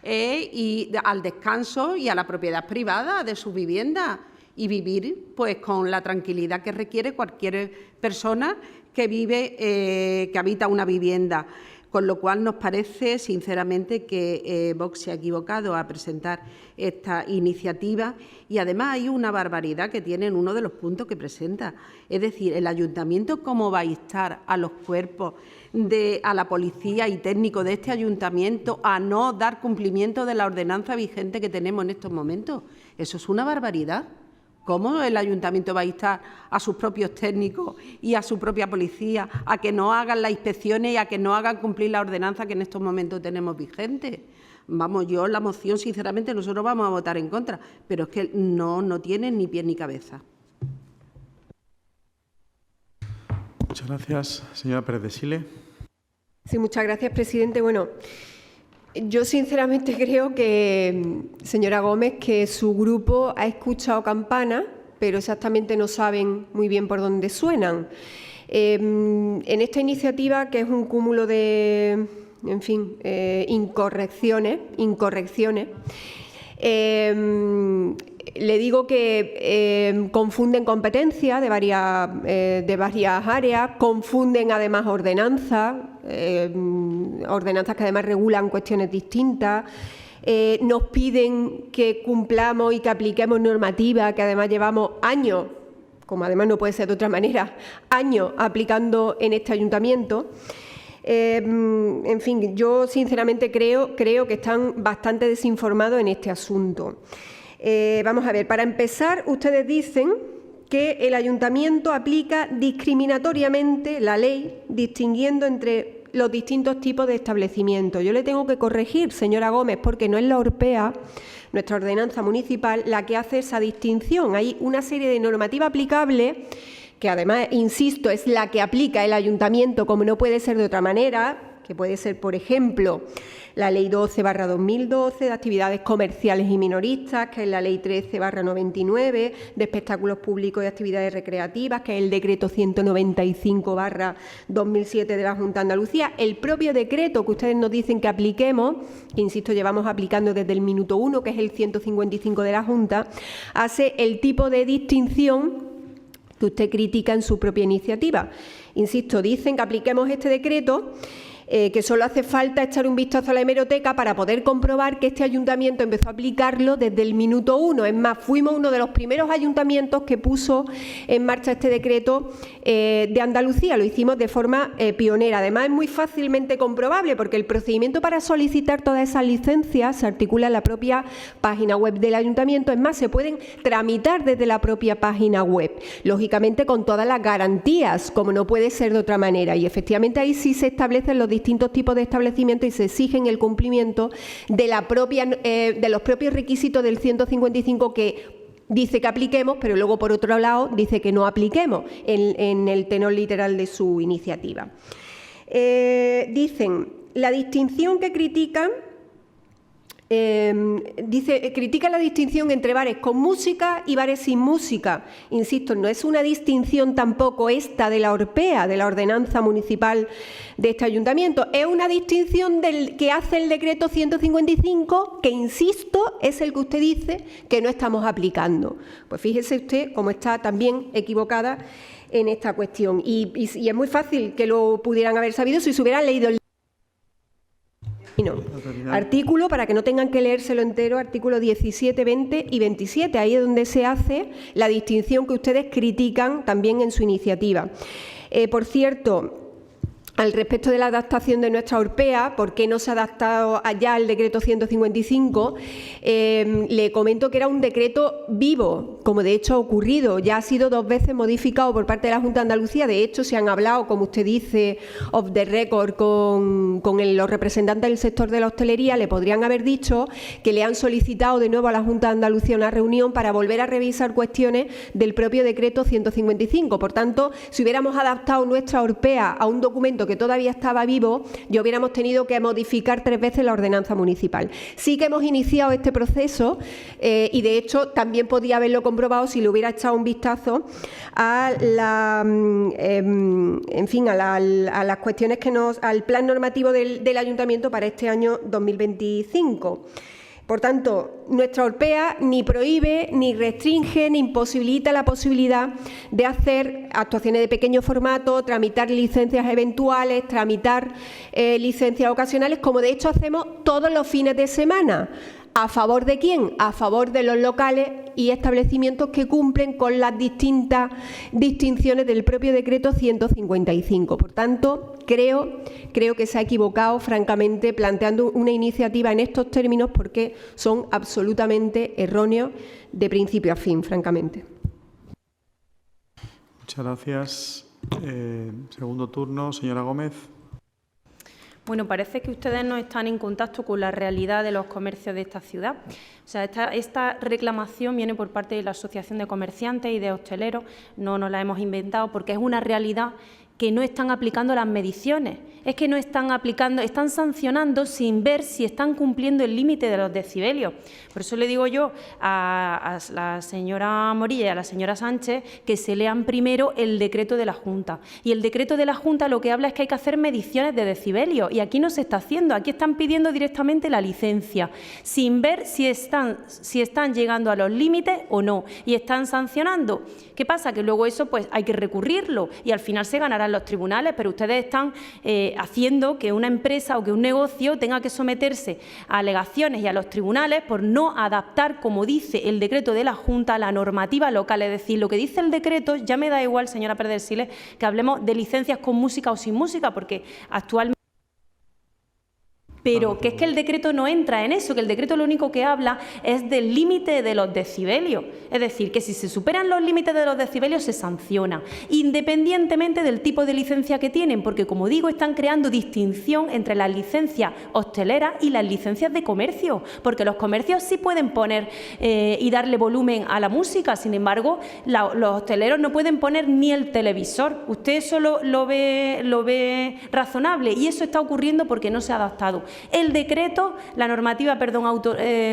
y al descanso y a la propiedad privada de su vivienda y vivir pues con la tranquilidad que requiere cualquier persona que vive, que habita una vivienda. Con lo cual nos parece, sinceramente, que Vox se ha equivocado a presentar esta iniciativa y además hay una barbaridad que tiene en uno de los puntos que presenta. Es decir, el ayuntamiento, ¿cómo va a instar a los cuerpos, a la policía y técnicos de este ayuntamiento a no dar cumplimiento de la ordenanza vigente que tenemos en estos momentos? Eso es una barbaridad. ¿Cómo el ayuntamiento va a instar a sus propios técnicos y a su propia policía a que no hagan las inspecciones y a que no hagan cumplir la ordenanza que en estos momentos tenemos vigente? Vamos, yo la moción, sinceramente, nosotros vamos a votar en contra, pero es que no tiene ni pie ni cabeza. Muchas gracias. Señora Pérez de Sile. Sí, muchas gracias, presidente. Bueno, yo sinceramente creo que, señora Gómez, que su grupo ha escuchado campanas, pero exactamente no saben muy bien por dónde suenan. En esta iniciativa, que es un cúmulo de, en fin, incorrecciones, le digo que confunden competencias de varias áreas, confunden además ordenanzas que además regulan cuestiones distintas, nos piden que cumplamos y que apliquemos normativa que además llevamos años, como además no puede ser de otra manera, años aplicando en este ayuntamiento. En fin, yo sinceramente creo que están bastante desinformados en este asunto. Vamos a ver, para empezar, ustedes dicen que el ayuntamiento aplica discriminatoriamente la ley, distinguiendo entre los distintos tipos de establecimientos. Yo le tengo que corregir, señora Gómez, porque no es la Orpea, nuestra ordenanza municipal, la que hace esa distinción. Hay una serie de normativa aplicable que además, insisto, es la que aplica el ayuntamiento, como no puede ser de otra manera, que puede ser, por ejemplo, la Ley 12/2012 de actividades comerciales y minoristas, que es la Ley 13/99 de espectáculos públicos y actividades recreativas, que es el Decreto 195/2007 de la Junta de Andalucía. El propio decreto que ustedes nos dicen que apliquemos, que insisto llevamos aplicando desde el minuto 1, que es el 155 de la Junta, hace el tipo de distinción que usted critica en su propia iniciativa. Insisto, dicen que apliquemos este decreto, que solo hace falta echar un vistazo a la hemeroteca para poder comprobar que este ayuntamiento empezó a aplicarlo desde el minuto 1. Es más, fuimos uno de los primeros ayuntamientos que puso en marcha este decreto de Andalucía. Lo hicimos de forma pionera. Además, es muy fácilmente comprobable porque el procedimiento para solicitar todas esas licencias se articula en la propia página web del ayuntamiento. Es más, se pueden tramitar desde la propia página web, lógicamente con todas las garantías, como no puede ser de otra manera. Y efectivamente ahí sí se establecen los distintos tipos de establecimientos y se exigen el cumplimiento de los propios requisitos del 155 que dice que apliquemos, pero luego por otro lado dice que no apliquemos en el tenor literal de su iniciativa. Dicen, la distinción que critican, critica la distinción entre bares con música y bares sin música. Insisto, no es una distinción tampoco esta de la Orpea, de la ordenanza municipal de este ayuntamiento, es una distinción que hace el decreto 155, que insisto, es el que usted dice que no estamos aplicando. Pues fíjese usted cómo está también equivocada en esta cuestión. Y es muy fácil que lo pudieran haber sabido si se hubieran leído el artículo, para que no tengan que leérselo entero, artículo 17, 20 y 27. Ahí es donde se hace la distinción que ustedes critican también en su iniciativa. Por cierto, al respecto de la adaptación de nuestra Orpea, ¿por qué no se ha adaptado allá el decreto 155? Le comento que era un decreto vivo, como de hecho ha ocurrido. Ya ha sido 2 veces modificado por parte de la Junta de Andalucía. De hecho, se han hablado, como usted dice, off the record con los representantes del sector de la hostelería. Le podrían haber dicho que le han solicitado de nuevo a la Junta de Andalucía una reunión para volver a revisar cuestiones del propio decreto 155. Por tanto, si hubiéramos adaptado nuestra Orpea a un documento que todavía estaba vivo, ya hubiéramos tenido que modificar 3 veces la ordenanza municipal. Sí que hemos iniciado este proceso y, de hecho, también podía haberlo comprobado si le hubiera echado un vistazo a las cuestiones al plan normativo del Ayuntamiento para este año 2025. Por tanto, nuestra Orpea ni prohíbe, ni restringe, ni imposibilita la posibilidad de hacer actuaciones de pequeño formato, tramitar licencias eventuales, tramitar licencias ocasionales, como de hecho hacemos todos los fines de semana. ¿A favor de quién? A favor de los locales y establecimientos que cumplen con las distintas distinciones del propio decreto 155. Por tanto, creo que se ha equivocado, francamente, planteando una iniciativa en estos términos, porque son absolutamente erróneos de principio a fin, francamente. Muchas gracias. Segundo turno, señora Gómez. Bueno, parece que ustedes no están en contacto con la realidad de los comercios de esta ciudad. O sea, esta reclamación viene por parte de la Asociación de Comerciantes y de Hosteleros. No nos la hemos inventado, porque es una realidad que no están aplicando las mediciones. Es que no están aplicando, están sancionando sin ver si están cumpliendo el límite de los decibelios. Por eso le digo yo a la señora Morilla y a la señora Sánchez que se lean primero el decreto de la Junta. Y el decreto de la Junta lo que habla es que hay que hacer mediciones de decibelios, y aquí no se está haciendo. Aquí están pidiendo directamente la licencia, sin ver si están llegando a los límites o no, y están sancionando. ¿Qué pasa? Que luego eso pues hay que recurrirlo y al final se ganarán los tribunales, pero ustedes están haciendo que una empresa o que un negocio tenga que someterse a alegaciones y a los tribunales por no adaptar, como dice el decreto de la Junta, la normativa local. Es decir, lo que dice el decreto, ya me da igual, señora Pérez del Siles, que hablemos de licencias con música o sin música, porque actualmente... Pero que es que el decreto no entra en eso, que el decreto lo único que habla es del límite de los decibelios. Es decir, que si se superan los límites de los decibelios se sanciona, independientemente del tipo de licencia que tienen, porque, como digo, están creando distinción entre las licencias hosteleras y las licencias de comercio, porque los comercios sí pueden poner y darle volumen a la música. Sin embargo, los hosteleros no pueden poner ni el televisor. Usted eso lo ve razonable, y eso está ocurriendo porque no se ha adaptado el decreto, la normativa,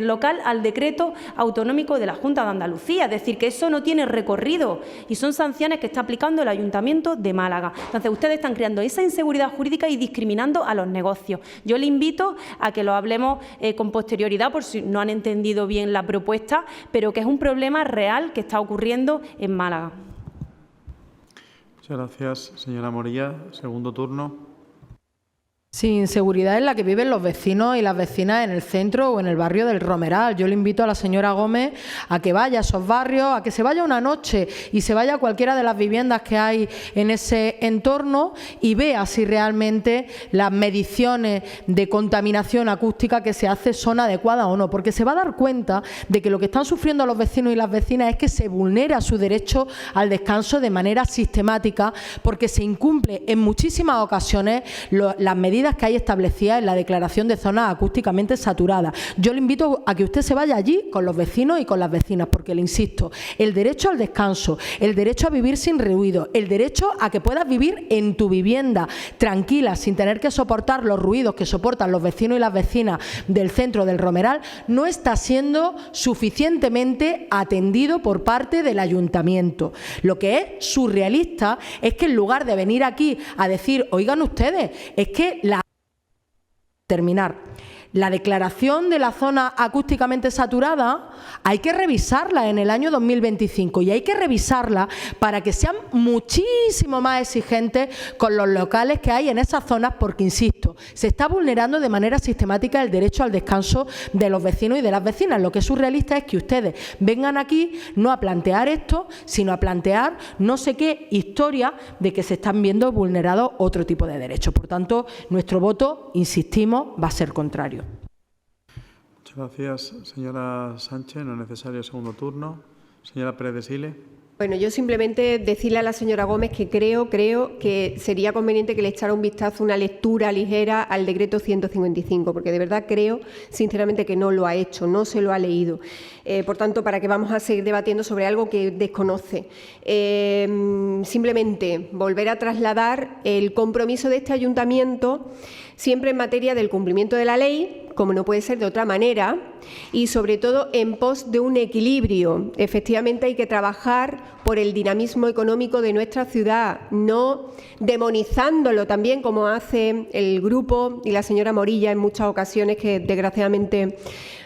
local al decreto autonómico de la Junta de Andalucía. Es decir, que eso no tiene recorrido y son sanciones que está aplicando el Ayuntamiento de Málaga. Entonces, ustedes están creando esa inseguridad jurídica y discriminando a los negocios. Yo le invito a que lo hablemos con posterioridad, por si no han entendido bien la propuesta, pero que es un problema real que está ocurriendo en Málaga. Muchas gracias, señora Morilla. Segundo turno. Sin inseguridad en la que viven los vecinos y las vecinas en el centro o en el barrio del Romeral. Yo le invito a la señora Gómez a que vaya a esos barrios, a que se vaya una noche y se vaya a cualquiera de las viviendas que hay en ese entorno y vea si realmente las mediciones de contaminación acústica que se hace son adecuadas o no, porque se va a dar cuenta de que lo que están sufriendo los vecinos y las vecinas es que se vulnera su derecho al descanso de manera sistemática, porque se incumple en muchísimas ocasiones las medidas que hay establecidas en la declaración de zonas acústicamente saturadas. Yo le invito a que usted se vaya allí con los vecinos y con las vecinas, porque le insisto, el derecho al descanso, el derecho a vivir sin ruido, el derecho a que puedas vivir en tu vivienda tranquila, sin tener que soportar los ruidos que soportan los vecinos y las vecinas del centro del Romeral, no está siendo suficientemente atendido por parte del Ayuntamiento. Lo que es surrealista es que en lugar de venir aquí a decir, oigan ustedes, es que la declaración de la zona acústicamente saturada hay que revisarla en el año 2025 y hay que revisarla para que sean muchísimo más exigentes con los locales que hay en esas zonas, porque, insisto, se está vulnerando de manera sistemática el derecho al descanso de los vecinos y de las vecinas. Lo que es surrealista es que ustedes vengan aquí no a plantear esto, sino a plantear no sé qué historia de que se están viendo vulnerados otro tipo de derechos. Por tanto, nuestro voto, insistimos, va a ser contrario. Muchas gracias, señora Sánchez. No es necesario el segundo turno. Señora Pérez de Sile. Bueno, yo simplemente decirle a la señora Gómez que creo que sería conveniente que le echara un vistazo, una lectura ligera al decreto 155, porque de verdad creo, sinceramente, que no lo ha hecho, no se lo ha leído. Por tanto, ¿para qué vamos a seguir debatiendo sobre algo que desconoce? Simplemente volver a trasladar el compromiso de este ayuntamiento siempre en materia del cumplimiento de la ley, como no puede ser de otra manera, y sobre todo en pos de un equilibrio. Efectivamente, hay que trabajar por el dinamismo económico de nuestra ciudad, no demonizándolo también, como hace el grupo y la señora Morilla en muchas ocasiones, que desgraciadamente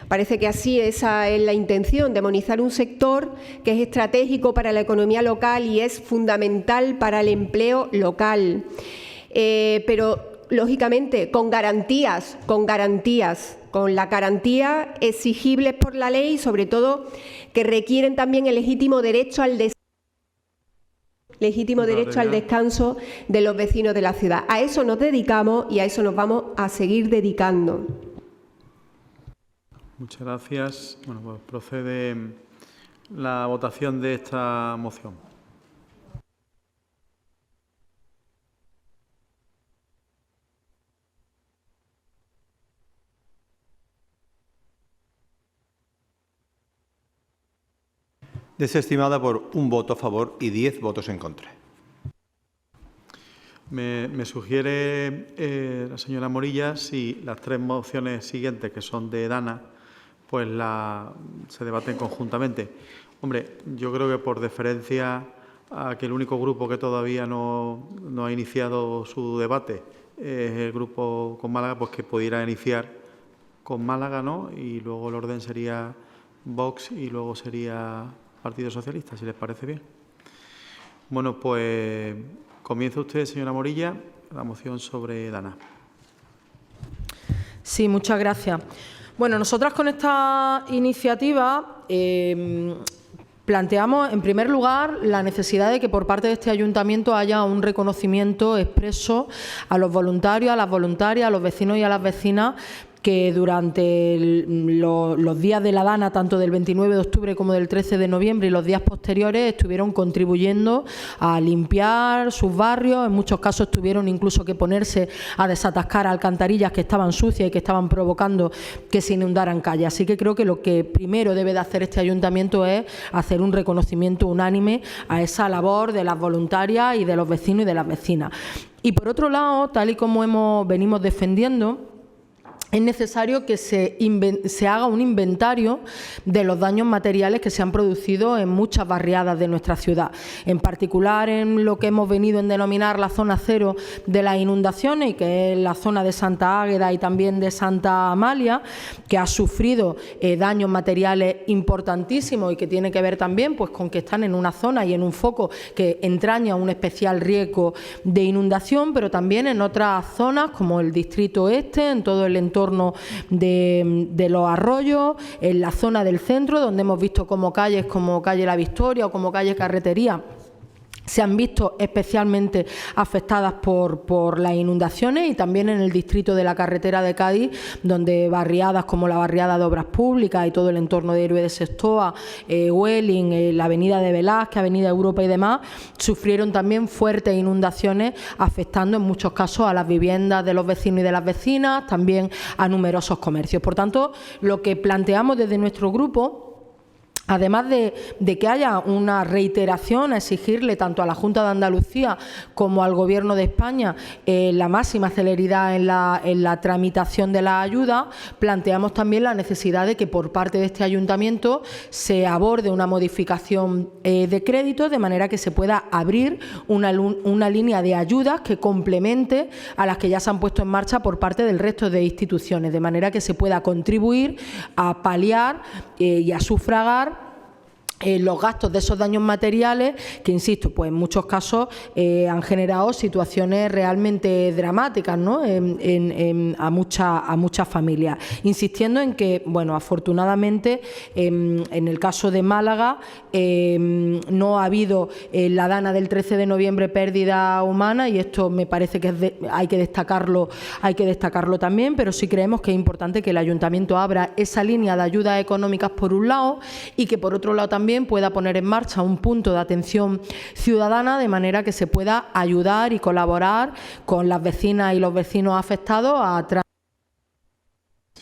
parece que así esa es la intención, demonizar un sector que es estratégico para la economía local y es fundamental para el empleo local. Pero lógicamente, con garantías, con la garantía exigibles por la ley y, sobre todo, que requieren también el legítimo derecho al descanso de los vecinos de la ciudad. A eso nos dedicamos y a eso nos vamos a seguir dedicando. Muchas gracias. Bueno, pues procede la votación de esta moción. Desestimada por 1 voto a favor y 10 votos en contra. Me sugiere la señora Morilla si las 3 mociones siguientes, que son de Dana, pues se debaten conjuntamente. Hombre, yo creo que por deferencia a que el único grupo que todavía no ha iniciado su debate es el grupo con Málaga, pues que pudiera iniciar con Málaga, ¿no? Y luego el orden sería Vox y luego sería Partido Socialista, si les parece bien. Bueno, pues comienza usted, señora Morilla, la moción sobre Dana. Sí, muchas gracias. Bueno, nosotras con esta iniciativa planteamos, en primer lugar, la necesidad de que por parte de este ayuntamiento haya un reconocimiento expreso a los voluntarios, a las voluntarias, a los vecinos y a las vecinas que durante los días de la Dana, tanto del 29 de octubre como del 13 de noviembre y los días posteriores, estuvieron contribuyendo a limpiar sus barrios. En muchos casos tuvieron incluso que ponerse a desatascar alcantarillas que estaban sucias y que estaban provocando que se inundaran calles. Así que creo que lo que primero debe de hacer este ayuntamiento es hacer un reconocimiento unánime a esa labor de las voluntarias y de los vecinos y de las vecinas. Y por otro lado, tal y como venimos defendiendo, es necesario que se haga un inventario de los daños materiales que se han producido en muchas barriadas de nuestra ciudad, en particular en lo que hemos venido a denominar la zona cero de las inundaciones, que es la zona de Santa Águeda y también de Santa Amalia, que ha sufrido daños materiales importantísimos y que tiene que ver también pues, con que están en una zona y en un foco que entraña un especial riesgo de inundación, pero también en otras zonas como el Distrito Este, en todo el entorno de los arroyos, en la zona del centro, donde hemos visto como calles como calle La Victoria o como calle Carretería se han visto especialmente afectadas por las inundaciones, y también en el distrito de la carretera de Cádiz, donde barriadas como la barriada de Obras Públicas y todo el entorno de Héroe de Sextoa, Welling, la avenida de Velázquez, avenida Europa y demás, sufrieron también fuertes inundaciones, afectando en muchos casos a las viviendas de los vecinos y de las vecinas, también a numerosos comercios. Por tanto, lo que planteamos desde nuestro grupo, Además de que haya una reiteración a exigirle tanto a la Junta de Andalucía como al Gobierno de España la máxima celeridad en la tramitación de la ayuda, planteamos también la necesidad de que por parte de este ayuntamiento se aborde una modificación de crédito, de manera que se pueda abrir una línea de ayudas que complemente a las que ya se han puesto en marcha por parte del resto de instituciones, de manera que se pueda contribuir a paliar y a sufragar los gastos de esos daños materiales que, insisto, pues en muchos casos han generado situaciones realmente dramáticas, ¿no? a muchas familias. Insistiendo en que, bueno, afortunadamente en el caso de Málaga no ha habido la dana del 13 de noviembre pérdida humana, y esto me parece que hay que destacarlo también, pero sí creemos que es importante que el Ayuntamiento abra esa línea de ayudas económicas por un lado, y que por otro lado también pueda poner en marcha un punto de atención ciudadana, de manera que se pueda ayudar y colaborar con las vecinas y los vecinos afectados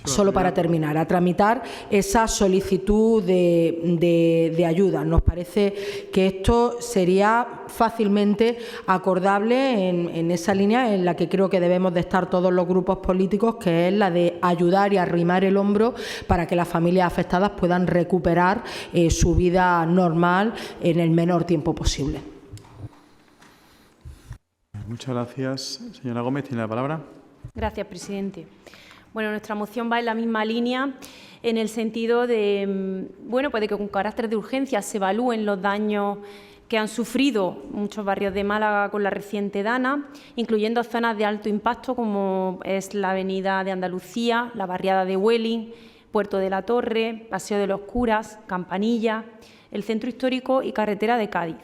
solo para terminar, a tramitar esa solicitud de ayuda. Nos parece que esto sería fácilmente acordable en esa línea en la que creo que debemos de estar todos los grupos políticos, que es la de ayudar y arrimar el hombro para que las familias afectadas puedan recuperar su vida normal en el menor tiempo posible. Muchas gracias. Señora Gómez, tiene la palabra. Gracias, presidente. Bueno, nuestra moción va en la misma línea, en el sentido de, bueno, pues de que con carácter de urgencia se evalúen los daños que han sufrido muchos barrios de Málaga con la reciente dana, incluyendo zonas de alto impacto como es la Avenida de Andalucía, la barriada de Huelin, Puerto de la Torre, Paseo de los Curas, Campanilla, el Centro Histórico y Carretera de Cádiz.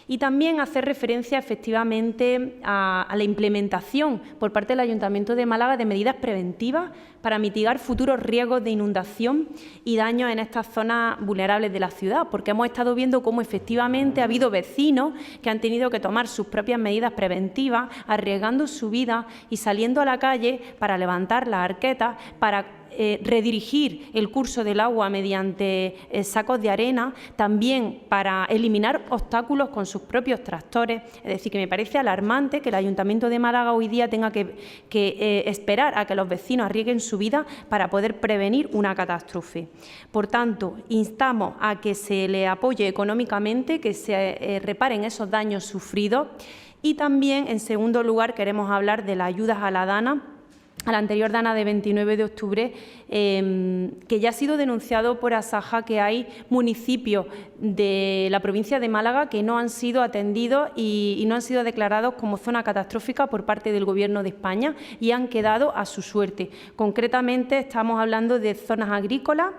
Y también hacer referencia efectivamente a la implementación por parte del Ayuntamiento de Málaga de medidas preventivas para mitigar futuros riesgos de inundación y daños en estas zonas vulnerables de la ciudad, porque hemos estado viendo cómo efectivamente ha habido vecinos que han tenido que tomar sus propias medidas preventivas, arriesgando su vida y saliendo a la calle para levantar las arquetas, para redirigir el curso del agua mediante sacos de arena, también para eliminar obstáculos con sus propios tractores. Es decir, que me parece alarmante que el Ayuntamiento de Málaga hoy día tenga que esperar a que los vecinos arriesguen su vida para poder prevenir una catástrofe. Por tanto, instamos a que se le apoye económicamente, que se reparen esos daños sufridos, y también, en segundo lugar, queremos hablar de las ayudas a la dana, a la anterior dana de 29 de octubre, que ya ha sido denunciado por Asaja que hay municipios de la provincia de Málaga que no han sido atendidos y no han sido declarados como zona catastrófica por parte del Gobierno de España y han quedado a su suerte. Concretamente, estamos hablando de zonas agrícolas,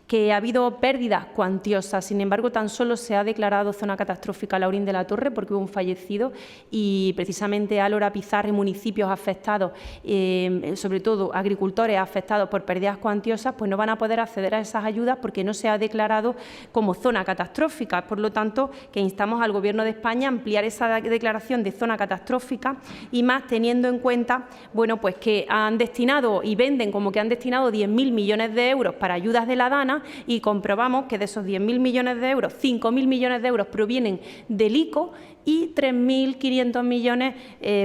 que ha habido pérdidas cuantiosas. Sin embargo, tan solo se ha declarado zona catastrófica Laurín de la Torre porque hubo un fallecido, y precisamente Álora, Pizarra y municipios afectados, sobre todo agricultores afectados por pérdidas cuantiosas, pues no van a poder acceder a esas ayudas porque no se ha declarado como zona catastrófica. Por lo tanto, que instamos al Gobierno de España a ampliar esa declaración de zona catastrófica, y más teniendo en cuenta, bueno, pues que han destinado y venden como que han destinado 10.000 millones de euros para ayudas de la dana, y comprobamos que de esos 10.000 millones de euros, 5.000 millones de euros provienen del ICO y 3.500 millones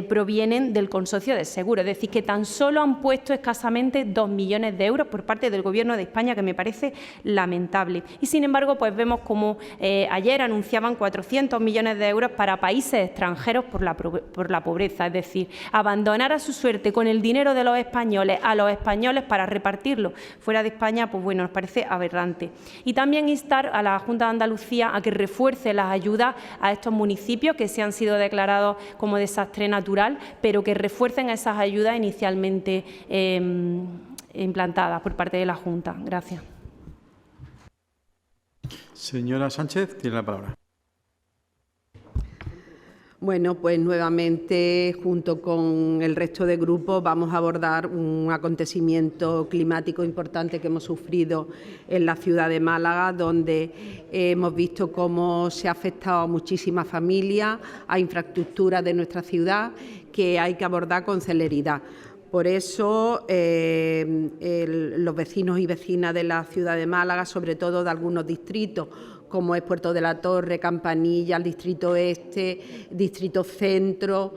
provienen del consorcio de seguros. Es decir, que tan solo han puesto escasamente 2 millones de euros por parte del Gobierno de España, que me parece lamentable. Y sin embargo, pues vemos como ayer anunciaban 400 millones de euros para países extranjeros por la pobreza. Es decir, abandonar a su suerte con el dinero de los españoles a los españoles para repartirlo fuera de España, pues bueno, nos parece aberrante. Y también instar a la Junta de Andalucía a que refuerce las ayudas a estos municipios que se han sido declarados como desastre natural, pero que refuercen esas ayudas inicialmente implantadas por parte de la Junta. Gracias. Señora Sánchez, tiene la palabra. Bueno, pues nuevamente, junto con el resto de grupos, vamos a abordar un acontecimiento climático importante que hemos sufrido en la ciudad de Málaga, donde hemos visto cómo se ha afectado a muchísimas familias, a infraestructuras de nuestra ciudad, que hay que abordar con celeridad. Por eso, los vecinos y vecinas de la ciudad de Málaga, sobre todo de algunos distritos, como es Puerto de la Torre, Campanilla, el Distrito Este, Distrito Centro,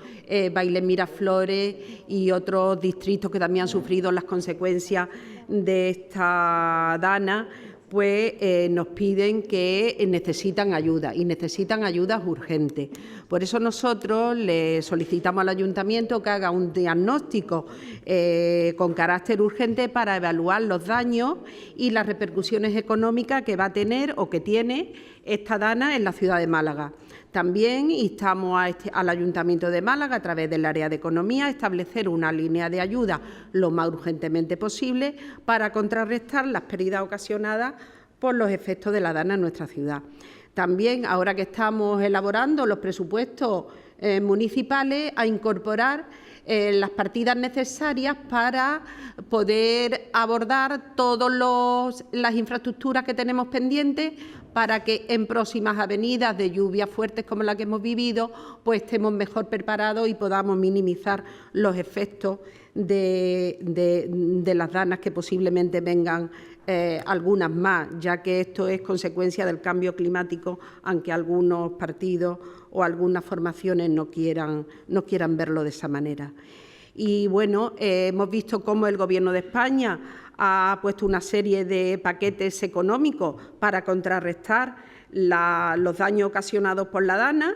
Bailén Miraflores y otros distritos que también han sufrido las consecuencias de esta dana, pues nos piden que necesitan ayuda y necesitan ayudas urgentes. Por eso nosotros le solicitamos al Ayuntamiento que haga un diagnóstico con carácter urgente para evaluar los daños y las repercusiones económicas que va a tener o que tiene esta dana en la ciudad de Málaga. También instamos al Ayuntamiento de Málaga, a través del área de Economía, a establecer una línea de ayuda lo más urgentemente posible para contrarrestar las pérdidas ocasionadas por los efectos de la dana en nuestra ciudad. También, ahora que estamos elaborando los presupuestos municipales, a incorporar las partidas necesarias para poder abordar todas las infraestructuras que tenemos pendientes, para que en próximas avenidas de lluvias fuertes como la que hemos vivido, pues estemos mejor preparados y podamos minimizar los efectos de las danas que posiblemente vengan, algunas más, ya que esto es consecuencia del cambio climático, aunque algunos partidos o algunas formaciones no quieran verlo de esa manera. Y bueno, hemos visto cómo el Gobierno de España ha puesto una serie de paquetes económicos para contrarrestar los daños ocasionados por la dana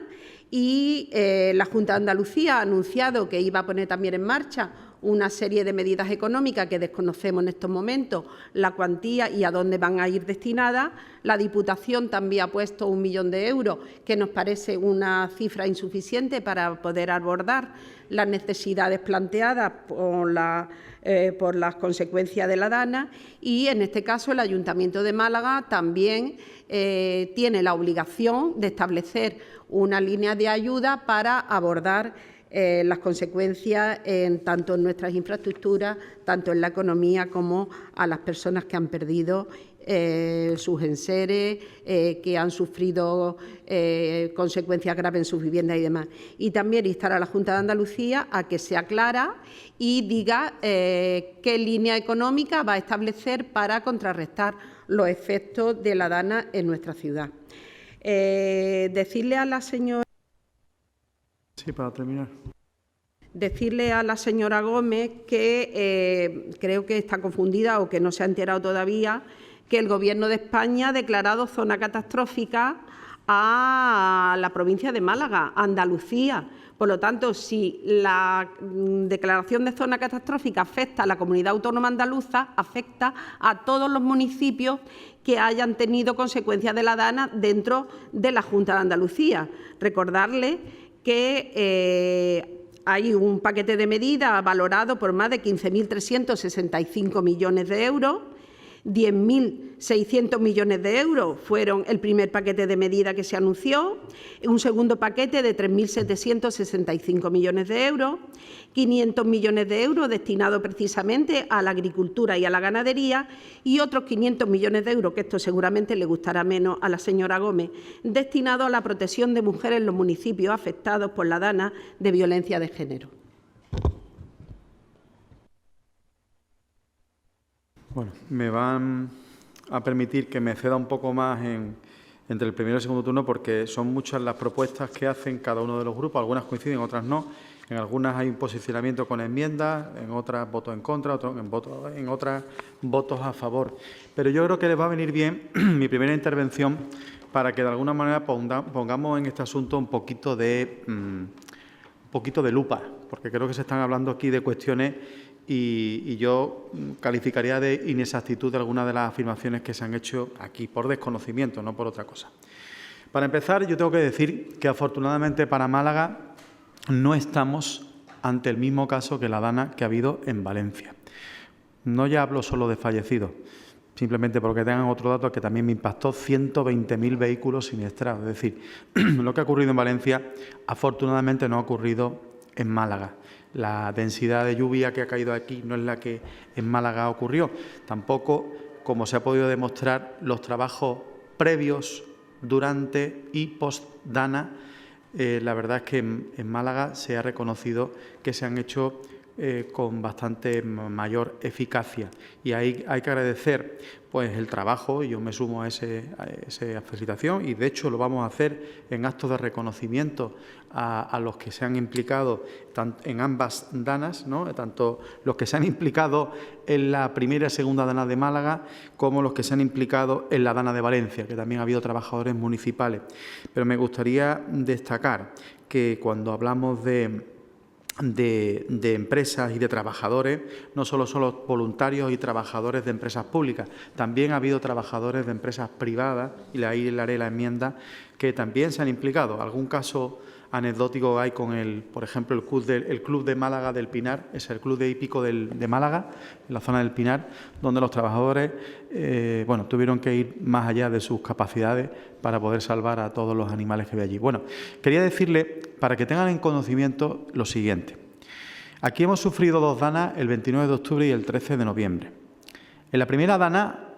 y la Junta de Andalucía ha anunciado que iba a poner también en marcha una serie de medidas económicas que desconocemos en estos momentos la cuantía y a dónde van a ir destinadas. La Diputación también ha puesto 1 millón de euros, que nos parece una cifra insuficiente para poder abordar las necesidades planteadas por las consecuencias de la dana, y en este caso el Ayuntamiento de Málaga también tiene la obligación de establecer una línea de ayuda para abordar las consecuencias tanto en nuestras infraestructuras, tanto en la economía, como a las personas que han perdido sus enseres, que han sufrido consecuencias graves en sus viviendas y demás. Y también instar a la Junta de Andalucía a que sea clara y diga qué línea económica va a establecer para contrarrestar los efectos de la dana en nuestra ciudad. Decirle a la señora... Sí, para terminar. Decirle a la señora Gómez que creo que está confundida o que no se ha enterado todavía, que el Gobierno de España ha declarado zona catastrófica a la provincia de Málaga, a Andalucía. Por lo tanto, si la declaración de zona catastrófica afecta a la comunidad autónoma andaluza, afecta a todos los municipios que hayan tenido consecuencias de la dana dentro de la Junta de Andalucía. Recordarle que hay un paquete de medidas valorado por más de 15.365 millones de euros, 10.600 millones de euros fueron el primer paquete de medidas que se anunció, un segundo paquete de 3.765 millones de euros, 500 millones de euros destinados precisamente a la agricultura y a la ganadería y otros 500 millones de euros, que esto seguramente le gustará menos a la señora Gómez, destinados a la protección de mujeres en los municipios afectados por la dana de violencia de género. Bueno, me van a permitir que me ceda un poco más entre el primero y el segundo turno, porque son muchas las propuestas que hacen cada uno de los grupos, algunas coinciden, otras no. En algunas hay un posicionamiento con enmiendas, en otras votos en contra, en otras votos a favor. Pero yo creo que les va a venir bien mi primera intervención para que de alguna manera pongamos en este asunto un poquito de lupa, porque creo que se están hablando aquí de cuestiones y yo calificaría de inexactitud de algunas de las afirmaciones que se han hecho aquí, por desconocimiento, no por otra cosa. Para empezar, yo tengo que decir que afortunadamente para Málaga no estamos ante el mismo caso que la dana que ha habido en Valencia. No ya hablo solo de fallecidos, simplemente porque tengan otro dato que también me impactó: 120.000 vehículos siniestrados. Es decir, lo que ha ocurrido en Valencia afortunadamente no ha ocurrido en Málaga. La densidad de lluvia que ha caído aquí no es la que en Málaga ocurrió. Tampoco, como se ha podido demostrar, los trabajos previos, durante y post-dana, la verdad es que en Málaga se ha reconocido que se han hecho con bastante mayor eficacia. Y ahí hay que agradecer pues el trabajo, y yo me sumo a esa felicitación, y de hecho lo vamos a hacer en actos de reconocimiento a los que se han implicado en ambas danas, ¿no? Tanto los que se han implicado en la primera y segunda dana de Málaga como los que se han implicado en la dana de Valencia, que también ha habido trabajadores municipales. Pero me gustaría destacar que cuando hablamos de empresas y de trabajadores, no solo son los voluntarios y trabajadores de empresas públicas, también ha habido trabajadores de empresas privadas, y ahí le haré la enmienda, que también se han implicado. Algún caso anecdótico hay con por ejemplo, el Club de Málaga del Pinar, es el Club de Hípico de Málaga, en la zona del Pinar, donde los trabajadores tuvieron que ir más allá de sus capacidades para poder salvar a todos los animales que había allí. Bueno, quería decirle, para que tengan en conocimiento, lo siguiente. Aquí hemos sufrido 2 danas, el 29 de octubre y el 13 de noviembre. En la primera dana,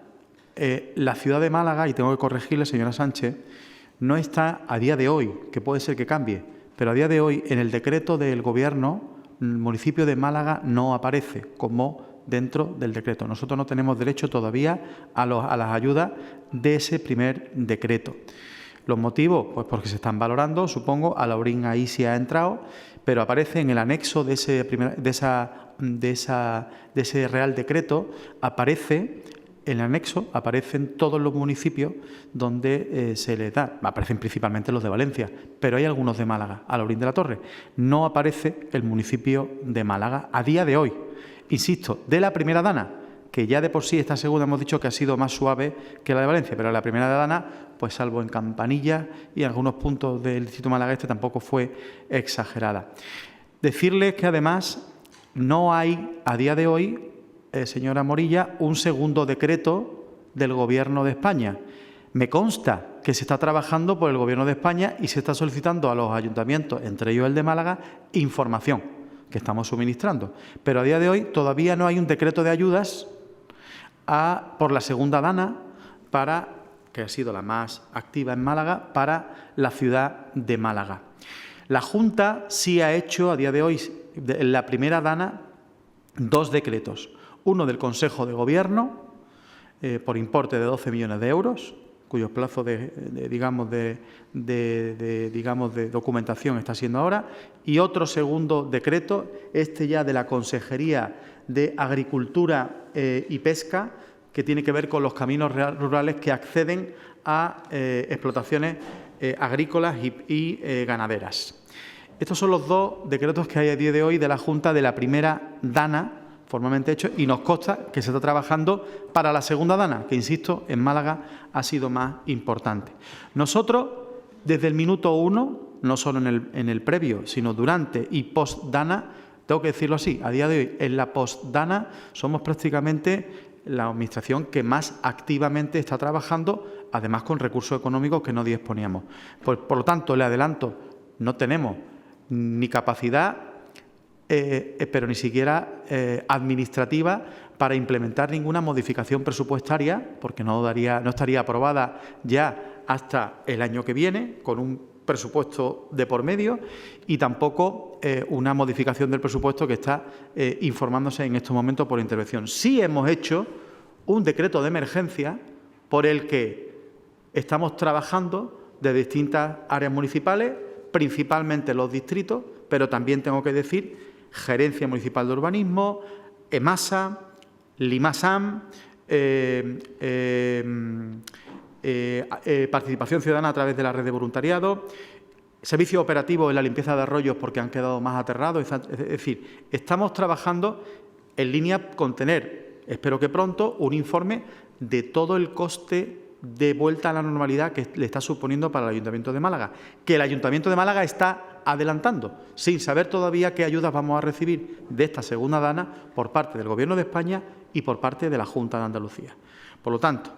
la ciudad de Málaga, y tengo que corregirle, señora Sánchez, no está a día de hoy, que puede ser que cambie, pero a día de hoy en el decreto del Gobierno, el municipio de Málaga no aparece como dentro del decreto. Nosotros no tenemos derecho todavía a las ayudas de ese primer decreto. Los motivos, pues porque se están valorando, supongo, a Laurín ahí sí ha entrado, pero aparece en el anexo de ese Real Decreto, en el anexo aparecen todos los municipios donde se les da, aparecen principalmente los de Valencia, pero hay algunos de Málaga, a Laurín de la Torre. No aparece el municipio de Málaga a día de hoy. Insisto, de la primera dana, que ya de por sí esta segunda hemos dicho que ha sido más suave que la de Valencia, pero la primera dana, pues salvo en Campanilla y en algunos puntos del distrito malagueño, tampoco fue exagerada. Decirles que además no hay a día de hoy, señora Morilla, un segundo decreto del Gobierno de España. Me consta que se está trabajando por el Gobierno de España y se está solicitando a los ayuntamientos, entre ellos el de Málaga, información que estamos suministrando. Pero a día de hoy todavía no hay un decreto de ayudas por la segunda dana, que ha sido la más activa en Málaga, para la ciudad de Málaga. La Junta sí ha hecho a día de hoy, en la primera dana, 2 decretos. Uno del Consejo de Gobierno, por importe de 12 millones de euros, cuyos plazos de documentación está siendo ahora, y otro segundo decreto, ya de la Consejería de Agricultura y Pesca, que tiene que ver con los caminos rurales que acceden a explotaciones agrícolas y ganaderas. Estos son los 2 decretos que hay a día de hoy de la Junta de la primera dana, formalmente hecho, y nos consta que se está trabajando para la segunda dana, que, insisto, en Málaga ha sido más importante. Nosotros, desde el minuto 1, no solo en el previo, sino durante y post-dana, tengo que decirlo así, a día de hoy, en la post-dana somos prácticamente la administración que más activamente está trabajando, además con recursos económicos que no disponíamos. Pues, por lo tanto, le adelanto, no tenemos ni capacidad, pero ni siquiera administrativa, para implementar ninguna modificación presupuestaria, porque no estaría aprobada ya hasta el año que viene, con un presupuesto de por medio, y tampoco una modificación del presupuesto que está informándose en estos momentos por intervención. Sí hemos hecho un decreto de emergencia por el que estamos trabajando de distintas áreas municipales, principalmente los distritos, pero también tengo que decir Gerencia Municipal de Urbanismo, EMASA, Limasam, participación ciudadana a través de la red de voluntariado, servicio operativo en la limpieza de arroyos porque han quedado más aterrados. Es decir, estamos trabajando en línea con tener, espero que pronto, un informe de todo el coste de vuelta a la normalidad que le está suponiendo para el Ayuntamiento de Málaga, que el Ayuntamiento de Málaga está adelantando, sin saber todavía qué ayudas vamos a recibir de esta segunda dana por parte del Gobierno de España y por parte de la Junta de Andalucía. Por lo tanto,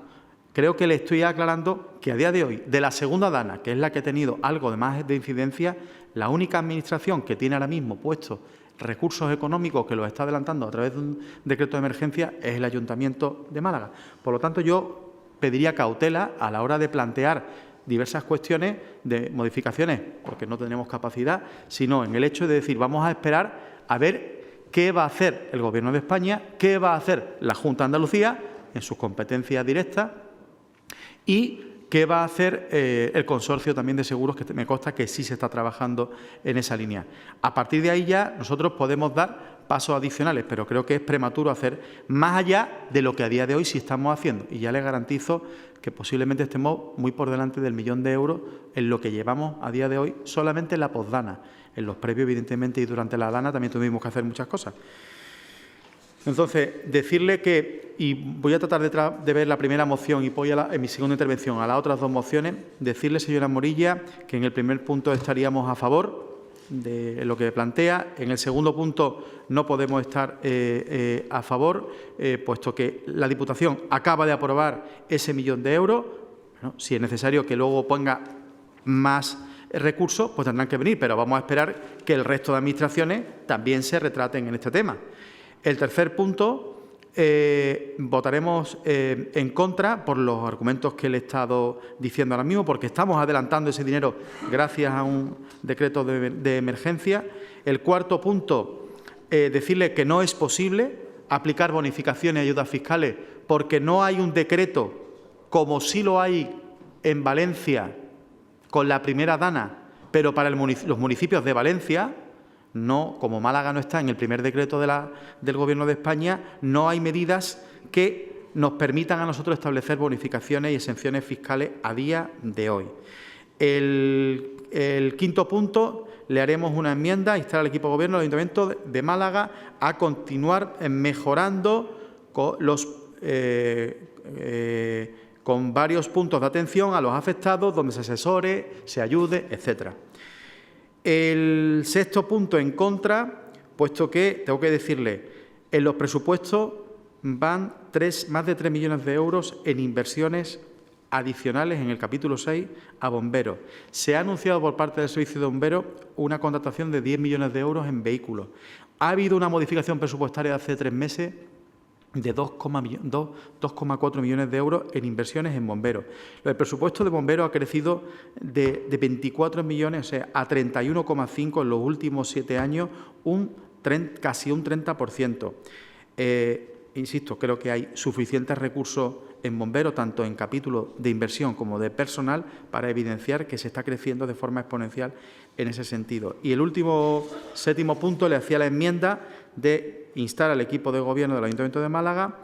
creo que le estoy aclarando que a día de hoy, de la segunda dana, que es la que ha tenido algo de más de incidencia, la única administración que tiene ahora mismo puestos recursos económicos que los está adelantando a través de un decreto de emergencia es el Ayuntamiento de Málaga. Por lo tanto, yo pediría cautela a la hora de plantear diversas cuestiones de modificaciones, porque no tenemos capacidad, sino en el hecho de decir, vamos a esperar a ver qué va a hacer el Gobierno de España, qué va a hacer la Junta de Andalucía en sus competencias directas y qué va a hacer el consorcio también de seguros, que me consta que sí se está trabajando en esa línea. A partir de ahí ya nosotros podemos dar pasos adicionales, pero creo que es prematuro hacer más allá de lo que a día de hoy sí estamos haciendo. Y ya les garantizo que posiblemente estemos muy por delante del 1.000.000 de euros en lo que llevamos a día de hoy solamente en la posdana. En los previos, evidentemente, y durante la dana también tuvimos que hacer muchas cosas. Entonces, decirle que, y voy a tratar de ver la primera moción y voy en mi segunda intervención a las otras dos mociones, decirle, señora Morilla, que en el primer punto estaríamos a favor de lo que plantea. En el segundo punto no podemos estar a favor, puesto que la Diputación acaba de aprobar ese 1.000.000 de euros. Bueno, si es necesario que luego ponga más recursos, pues tendrán que venir, pero vamos a esperar que el resto de administraciones también se retraten en este tema. El tercer punto, votaremos en contra por los argumentos que le he estado diciendo ahora mismo, porque estamos adelantando ese dinero gracias a un decreto de emergencia. El cuarto punto, decirle que no es posible aplicar bonificaciones y ayudas fiscales porque no hay un decreto, como sí lo hay en Valencia con la primera dana, pero para los municipios de Valencia, no, como Málaga no está en el primer decreto del Gobierno de España, no hay medidas que nos permitan a nosotros establecer bonificaciones y exenciones fiscales a día de hoy. El quinto punto, le haremos una enmienda, instar al equipo de Gobierno del Ayuntamiento de Málaga a continuar mejorando con varios puntos de atención a los afectados, donde se asesore, se ayude, etcétera. El sexto punto en contra, puesto que, tengo que decirle, en los presupuestos van más de 3 millones de euros en inversiones adicionales en el capítulo 6 a bomberos. Se ha anunciado por parte del Servicio de Bomberos una contratación de 10 millones de euros en vehículos. Ha habido una modificación presupuestaria de hace 3 meses de 2,4 millones de euros en inversiones en bomberos. El presupuesto de bomberos ha crecido de 24 millones, o sea, a 31,5 en los últimos 7 años, casi un 30%. Insisto, creo que hay suficientes recursos en bomberos, tanto en capítulos de inversión como de personal, para evidenciar que se está creciendo de forma exponencial en ese sentido. Y el séptimo punto, le hacía la enmienda de instar al equipo de Gobierno del Ayuntamiento de Málaga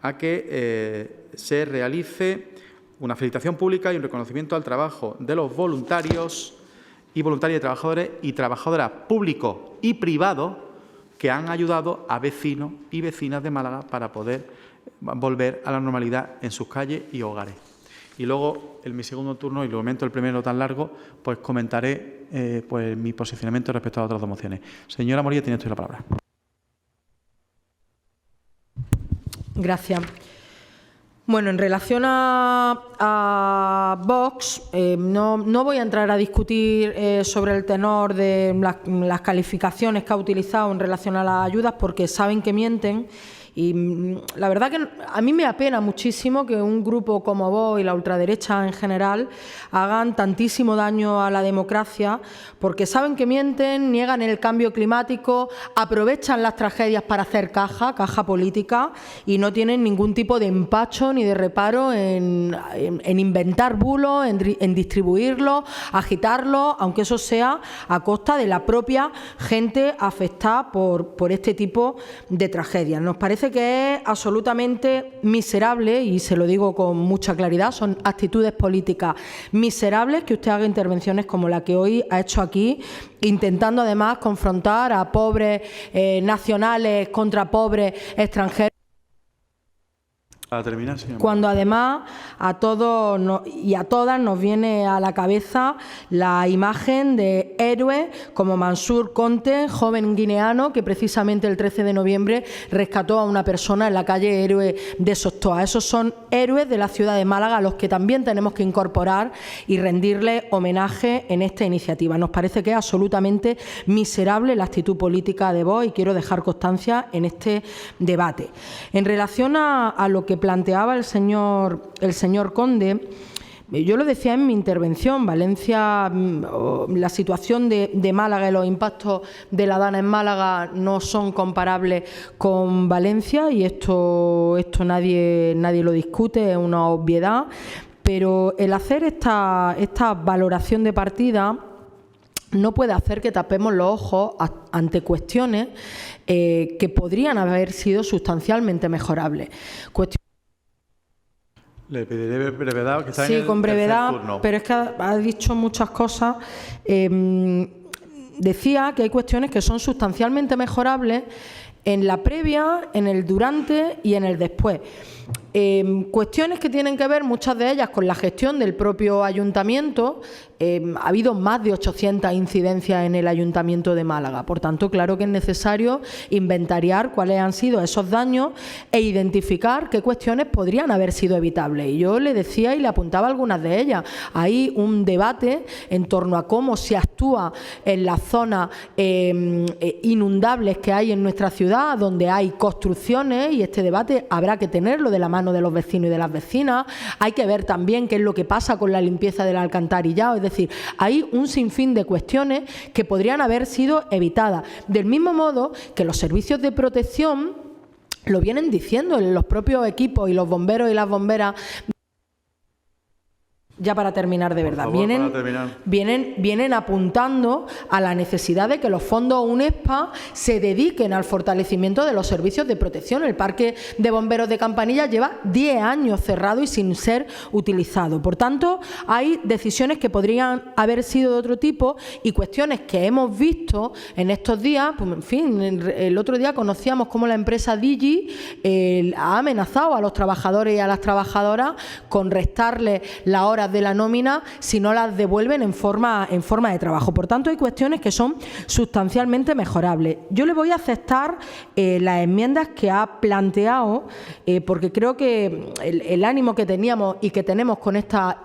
a que se realice una felicitación pública y un reconocimiento al trabajo de los voluntarios y voluntarias, trabajadores y trabajadoras públicos y privados que han ayudado a vecinos y vecinas de Málaga para poder volver a la normalidad en sus calles y hogares. Y luego, en mi segundo turno, y lo comento el primero tan largo, pues comentaré mi posicionamiento respecto a otras dos mociones. Señora Morilla, tiene usted la palabra. Gracias. Bueno, en relación a Vox, no voy a entrar a discutir sobre el tenor de las calificaciones que ha utilizado en relación a las ayudas, porque saben que mienten. Y la verdad que a mí me apena muchísimo que un grupo como Vox y la ultraderecha en general hagan tantísimo daño a la democracia, porque saben que mienten, niegan el cambio climático, aprovechan las tragedias para hacer caja política, y no tienen ningún tipo de empacho ni de reparo en inventar bulos, en distribuirlos, agitarlos, aunque eso sea a costa de la propia gente afectada por este tipo de tragedias. Nos parece que es absolutamente miserable, y se lo digo con mucha claridad, son actitudes políticas miserables que usted haga intervenciones como la que hoy ha hecho aquí, intentando además confrontar a pobres nacionales contra pobres extranjeros. Para terminar, señor. Cuando además a todos y a todas nos viene a la cabeza la imagen de héroes como Mansour Conte, joven guineano que precisamente el 13 de noviembre rescató a una persona en la calle Héroe de Sostoa. Esos son héroes de la ciudad de Málaga a los que también tenemos que incorporar y rendirle homenaje en esta iniciativa. Nos parece que es absolutamente miserable la actitud política de Vox, y quiero dejar constancia en este debate. En relación a lo que planteaba el señor Conde, yo lo decía en mi intervención, Valencia, la situación de Málaga y los impactos de la DANA en Málaga no son comparables con Valencia, y esto nadie lo discute, es una obviedad, pero el hacer esta valoración de partida no puede hacer que tapemos los ojos ante cuestiones que podrían haber sido sustancialmente mejorables. Le pediré brevedad, que está sí, en el con brevedad, tercer turno. pero es que ha dicho muchas cosas. Decía que hay cuestiones que son sustancialmente mejorables en la previa, en el durante y en el después. Cuestiones que tienen que ver, muchas de ellas, con la gestión del propio ayuntamiento. Ha habido más de 800 incidencias en el Ayuntamiento de Málaga. Por tanto, claro que es necesario inventariar cuáles han sido esos daños e identificar qué cuestiones podrían haber sido evitables. Y yo le decía y le apuntaba algunas de ellas. Hay un debate en torno a cómo se actúa en las zonas inundables que hay en nuestra ciudad, donde hay construcciones, y este debate habrá que tenerlo de la mano de los vecinos y de las vecinas. Hay que ver también qué es lo que pasa con la limpieza del alcantarillado. Es decir, hay un sinfín de cuestiones que podrían haber sido evitadas. Del mismo modo que los servicios de protección lo vienen diciendo los propios equipos y los bomberos y las bomberas. Ya para terminar, de verdad, vienen apuntando a la necesidad de que los fondos UNESPA se dediquen al fortalecimiento de los servicios de protección. El Parque de Bomberos de Campanillas lleva 10 años cerrado y sin ser utilizado. Por tanto, hay decisiones que podrían haber sido de otro tipo y cuestiones que hemos visto en estos días. Pues, en fin, el otro día conocíamos cómo la empresa Digi ha amenazado a los trabajadores y a las trabajadoras con restarles las horas de la nómina si no las devuelven en forma de trabajo. Por tanto, hay cuestiones que son sustancialmente mejorables. Yo le voy a aceptar las enmiendas que ha planteado, porque creo que el ánimo que teníamos y que tenemos con esta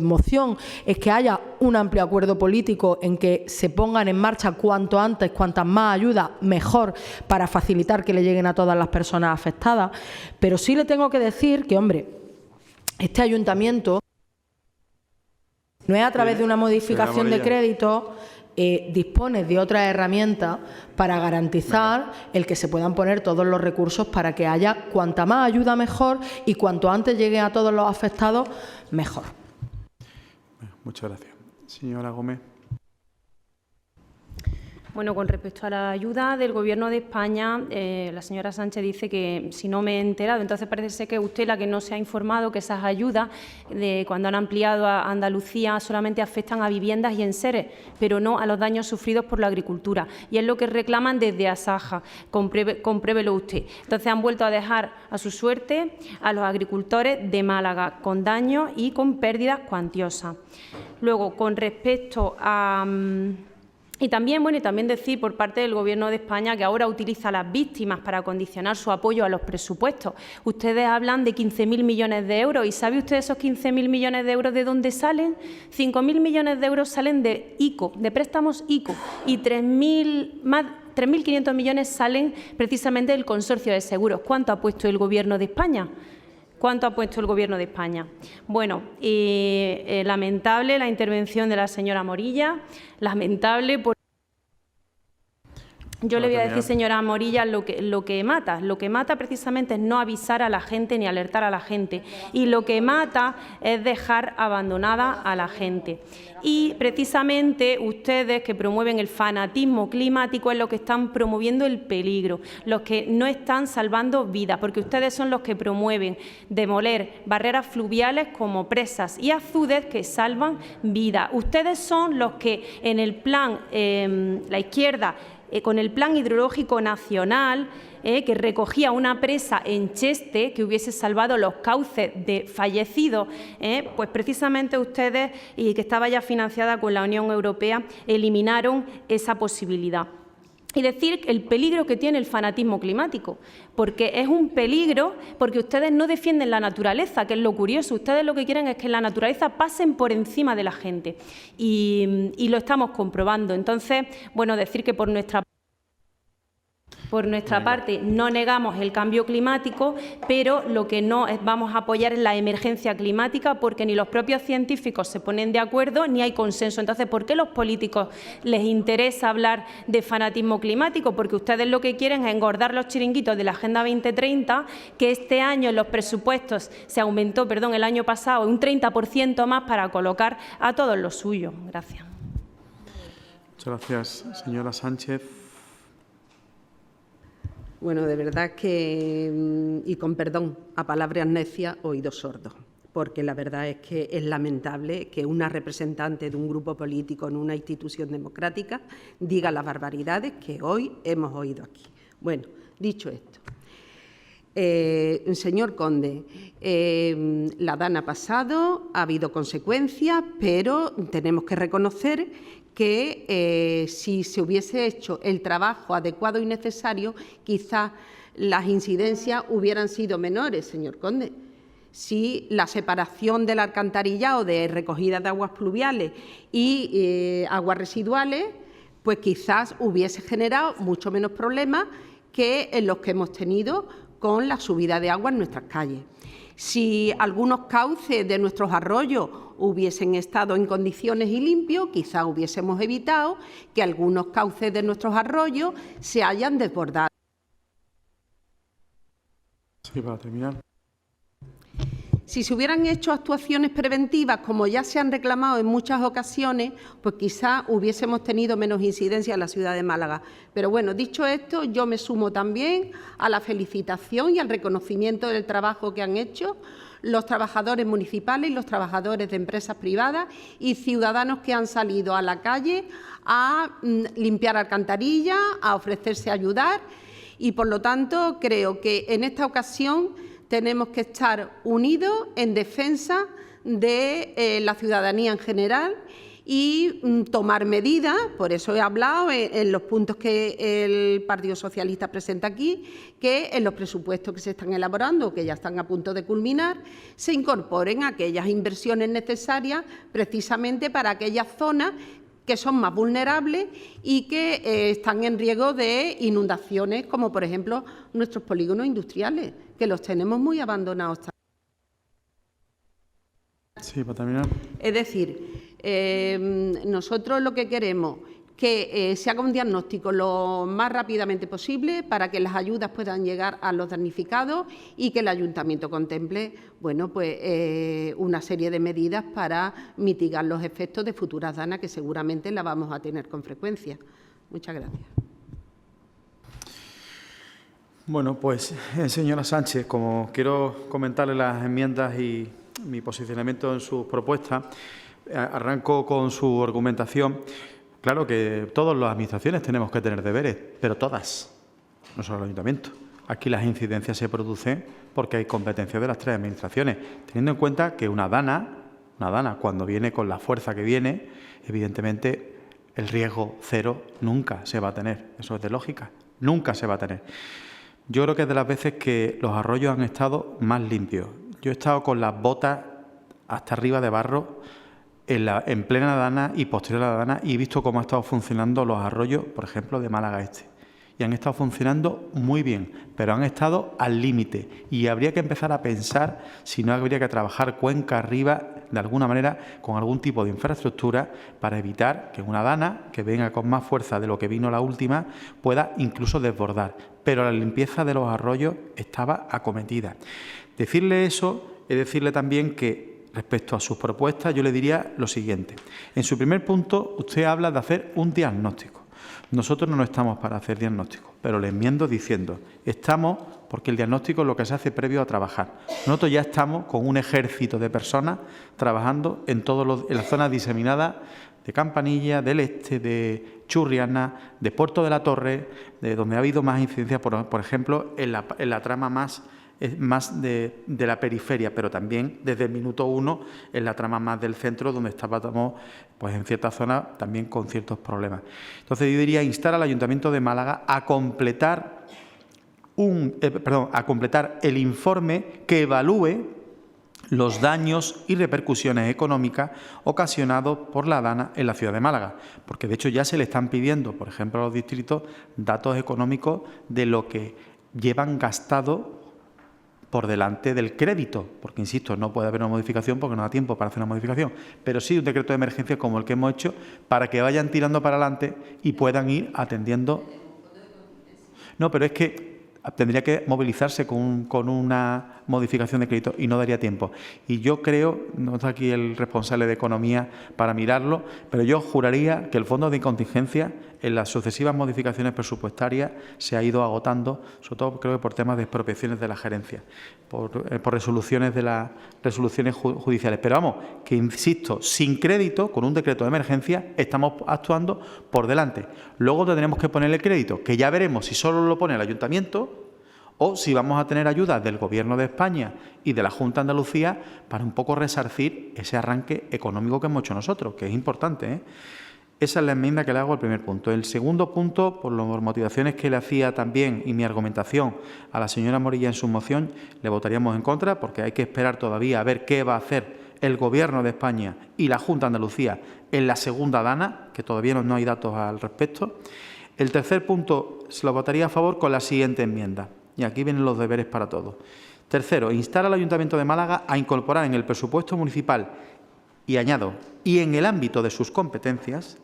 moción es que haya un amplio acuerdo político en que se pongan en marcha cuanto antes, cuantas más ayudas, mejor, para facilitar que le lleguen a todas las personas afectadas. Pero sí le tengo que decir que, hombre, este ayuntamiento no es a través de una modificación de crédito, dispone de otras herramientas para garantizar el que se puedan poner todos los recursos para que haya cuanta más ayuda mejor y cuanto antes llegue a todos los afectados, mejor. Muchas gracias. Señora Gómez. Bueno, con respecto a la ayuda del Gobierno de España, la señora Sánchez dice que si no me he enterado, entonces parece ser que usted la que no se ha informado que esas ayudas, cuando han ampliado a Andalucía, solamente afectan a viviendas y enseres, pero no a los daños sufridos por la agricultura. Y es lo que reclaman desde Asaja. Compruébelo usted. Entonces han vuelto a dejar a su suerte a los agricultores de Málaga, con daños y con pérdidas cuantiosas. Luego, con respecto a... Y también decir por parte del Gobierno de España que ahora utiliza a las víctimas para condicionar su apoyo a los presupuestos. Ustedes hablan de 15.000 millones de euros. ¿Y sabe usted esos 15.000 millones de euros de dónde salen? 5.000 millones de euros salen de ICO, de préstamos ICO, y 3.500 millones salen precisamente del consorcio de seguros. ¿Cuánto ha puesto el Gobierno de España? ¿Cuánto ha puesto el Gobierno de España? Bueno, lamentable la intervención de la señora Morilla, lamentable por... Yo le voy a decir, señora Morilla, lo que mata precisamente es no avisar a la gente ni alertar a la gente, y lo que mata es dejar abandonada a la gente. Y precisamente ustedes, que promueven el fanatismo climático, es lo que están promoviendo el peligro, los que no están salvando vidas, porque ustedes son los que promueven demoler barreras fluviales como presas y azudes que salvan vidas. Ustedes son los que en el plan, la izquierda, con el Plan Hidrológico Nacional, que recogía una presa en Cheste que hubiese salvado los cauces de fallecidos, pues precisamente ustedes, y que estaba ya financiada con la Unión Europea, eliminaron esa posibilidad. Y decir el peligro que tiene el fanatismo climático, porque es un peligro, porque ustedes no defienden la naturaleza, que es lo curioso. Ustedes lo que quieren es que la naturaleza pasen por encima de la gente, y lo estamos comprobando. Entonces, bueno, decir que por nuestra... Por nuestra parte, no negamos el cambio climático, pero lo que no vamos a apoyar es la emergencia climática, porque ni los propios científicos se ponen de acuerdo ni hay consenso. Entonces, ¿por qué a los políticos les interesa hablar de fanatismo climático? Porque ustedes lo que quieren es engordar los chiringuitos de la Agenda 2030, que este año en los presupuestos se aumentó, el año pasado, un 30% más para colocar a todos los suyos. Gracias. Muchas gracias, señora Sánchez. Bueno, de verdad que, y con perdón, a palabras necias, oídos sordos, porque la verdad es que es lamentable que una representante de un grupo político en una institución democrática diga las barbaridades que hoy hemos oído aquí. Bueno, dicho esto, señor Conde, la DANA ha pasado, ha habido consecuencias, pero tenemos que reconocer que si se hubiese hecho el trabajo adecuado y necesario, quizás las incidencias hubieran sido menores, señor Conde. Si la separación del alcantarillado de recogida de aguas pluviales y aguas residuales, pues quizás hubiese generado mucho menos problemas que en los que hemos tenido con la subida de agua en nuestras calles. Si algunos cauces de nuestros arroyos hubiesen estado en condiciones y limpios, quizás hubiésemos evitado que algunos cauces de nuestros arroyos se hayan desbordado. Sí, para terminar. Si se hubieran hecho actuaciones preventivas, como ya se han reclamado en muchas ocasiones, pues quizás hubiésemos tenido menos incidencia en la ciudad de Málaga. Pero bueno, dicho esto, yo me sumo también a la felicitación y al reconocimiento del trabajo que han hecho los trabajadores municipales y los trabajadores de empresas privadas y ciudadanos que han salido a la calle a limpiar alcantarillas, a ofrecerse a ayudar y, por lo tanto, creo que en esta ocasión tenemos que estar unidos en defensa de la ciudadanía en general y tomar medidas, por eso he hablado en los puntos que el Partido Socialista presenta aquí, que en los presupuestos que se están elaborando, que ya están a punto de culminar, se incorporen aquellas inversiones necesarias precisamente para aquellas zonas que son más vulnerables y que están en riesgo de inundaciones, como por ejemplo nuestros polígonos industriales, que los tenemos muy abandonados. Sí, para terminar. Es decir, nosotros lo que queremos es que se haga un diagnóstico lo más rápidamente posible para que las ayudas puedan llegar a los damnificados y que el Ayuntamiento contemple, bueno, pues una serie de medidas para mitigar los efectos de futuras danas que seguramente las vamos a tener con frecuencia. Muchas gracias. Bueno, pues, señora Sánchez, como quiero comentarle las enmiendas y mi posicionamiento en sus propuestas, arranco con su argumentación. Claro que todas las administraciones tenemos que tener deberes, pero todas, no solo el ayuntamiento. Aquí las incidencias se producen porque hay competencias de las tres administraciones, teniendo en cuenta que una dana cuando viene con la fuerza que viene, evidentemente el riesgo cero nunca se va a tener. Eso es de lógica, nunca se va a tener. Yo creo que es de las veces que los arroyos han estado más limpios. Yo he estado con las botas hasta arriba de barro en plena dana y posterior a la dana y he visto cómo han estado funcionando los arroyos, por ejemplo, de Málaga Este. Y han estado funcionando muy bien, pero han estado al límite. Y habría que empezar a pensar si no habría que trabajar cuenca arriba, de alguna manera, con algún tipo de infraestructura para evitar que una dana, que venga con más fuerza de lo que vino la última, pueda incluso desbordar. Pero la limpieza de los arroyos estaba acometida. Decirle eso es decirle también que, respecto a sus propuestas, yo le diría lo siguiente. En su primer punto, usted habla de hacer un diagnóstico. Nosotros no estamos para hacer diagnósticos, pero le enmiendo diciendo, estamos porque el diagnóstico es lo que se hace previo a trabajar. Nosotros ya estamos con un ejército de personas trabajando en las zonas diseminadas de Campanilla, del Este, de Churriana, de Puerto de la Torre, de donde ha habido más incidencia, por ejemplo, en la trama más de la periferia, pero también desde el minuto 1 en la trama más del centro, donde estábamos pues, en ciertas zonas también con ciertos problemas. Entonces, yo diría instar al Ayuntamiento de Málaga a completar el informe que evalúe los daños y repercusiones económicas ocasionados por la DANA en la ciudad de Málaga, porque de hecho ya se le están pidiendo, por ejemplo, a los distritos, datos económicos de lo que llevan gastado por delante del crédito, porque, insisto, no puede haber una modificación porque no da tiempo para hacer una modificación, pero sí un decreto de emergencia como el que hemos hecho para que vayan tirando para adelante y puedan ir atendiendo. No, pero es que tendría que movilizarse con una modificación de crédito y no daría tiempo. Y yo creo, no está aquí el responsable de Economía para mirarlo, pero yo juraría que el fondo de contingencia en las sucesivas modificaciones presupuestarias se ha ido agotando, sobre todo creo que por temas de expropiaciones de la gerencia, por resoluciones de las resoluciones judiciales. Pero vamos, que insisto, sin crédito, con un decreto de emergencia, estamos actuando por delante. Luego tendremos que ponerle crédito, que ya veremos si solo lo pone el Ayuntamiento o si vamos a tener ayudas del Gobierno de España y de la Junta de Andalucía para un poco resarcir ese arranque económico que hemos hecho nosotros, que es importante, ¿eh? Esa es la enmienda que le hago al primer punto. El segundo punto, por las motivaciones que le hacía también y mi argumentación a la señora Morilla en su moción, le votaríamos en contra porque hay que esperar todavía a ver qué va a hacer el Gobierno de España y la Junta de Andalucía en la segunda DANA, que todavía no hay datos al respecto. El tercer punto se lo votaría a favor con la siguiente enmienda. Y aquí vienen los deberes para todos. Tercero, instar al Ayuntamiento de Málaga a incorporar en el presupuesto municipal, y añado, y en el ámbito de sus competencias,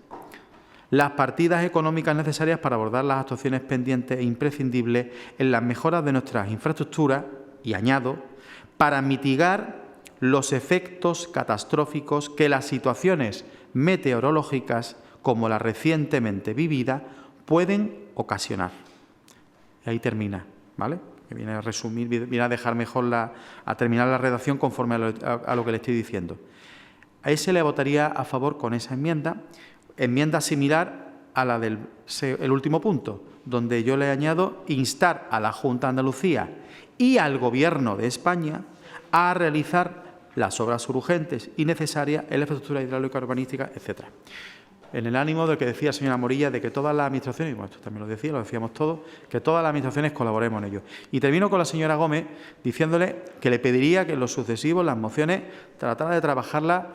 las partidas económicas necesarias para abordar las actuaciones pendientes e imprescindibles en las mejoras de nuestras infraestructuras, y añado, para mitigar los efectos catastróficos que las situaciones meteorológicas, como la recientemente vivida, pueden ocasionar. Y ahí termina, ¿vale? Que viene a resumir, viene a dejar mejor a terminar la redacción conforme a lo que le estoy diciendo. A ese le votaría a favor con esa enmienda similar a la del último punto, donde yo le añado instar a la Junta de Andalucía y al Gobierno de España a realizar las obras urgentes y necesarias en la infraestructura hidráulica, urbanística, etcétera. En el ánimo de que decía la señora Morilla, de que todas las administraciones, y bueno, esto también lo decíamos todos, que todas las administraciones colaboremos en ello. Y termino con la señora Gómez diciéndole que le pediría que en lo sucesivo las mociones tratara de trabajarlas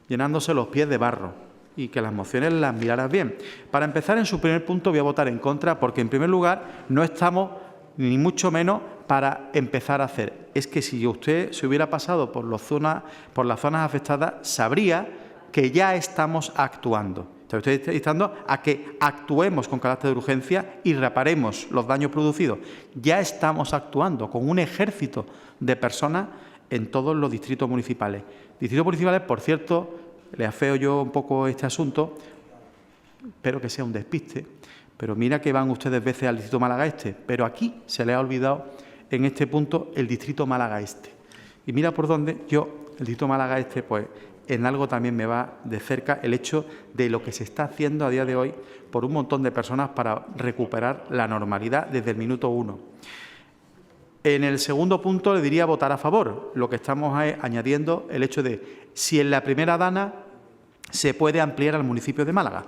llenándose los pies de barro y que las mociones las miraras bien. Para empezar, en su primer punto voy a votar en contra porque, en primer lugar, no estamos ni mucho menos para empezar a hacer. Es que si usted se hubiera pasado por las zonas afectadas, sabría que ya estamos actuando. Usted está instando a que actuemos con carácter de urgencia y reparemos los daños producidos. Ya estamos actuando con un ejército de personas en todos los distritos municipales. Distritos municipales, por cierto, le afeo yo un poco este asunto, espero que sea un despiste, pero mira que van ustedes veces al distrito Málaga Este, pero aquí se les ha olvidado en este punto el distrito Málaga Este. Y mira por dónde yo, el distrito Málaga Este, pues en algo también me va de cerca el hecho de lo que se está haciendo a día de hoy por un montón de personas para recuperar la normalidad desde el minuto 1. En el segundo punto le diría votar a favor. Lo que estamos añadiendo el hecho de si en la primera DANA se puede ampliar al municipio de Málaga.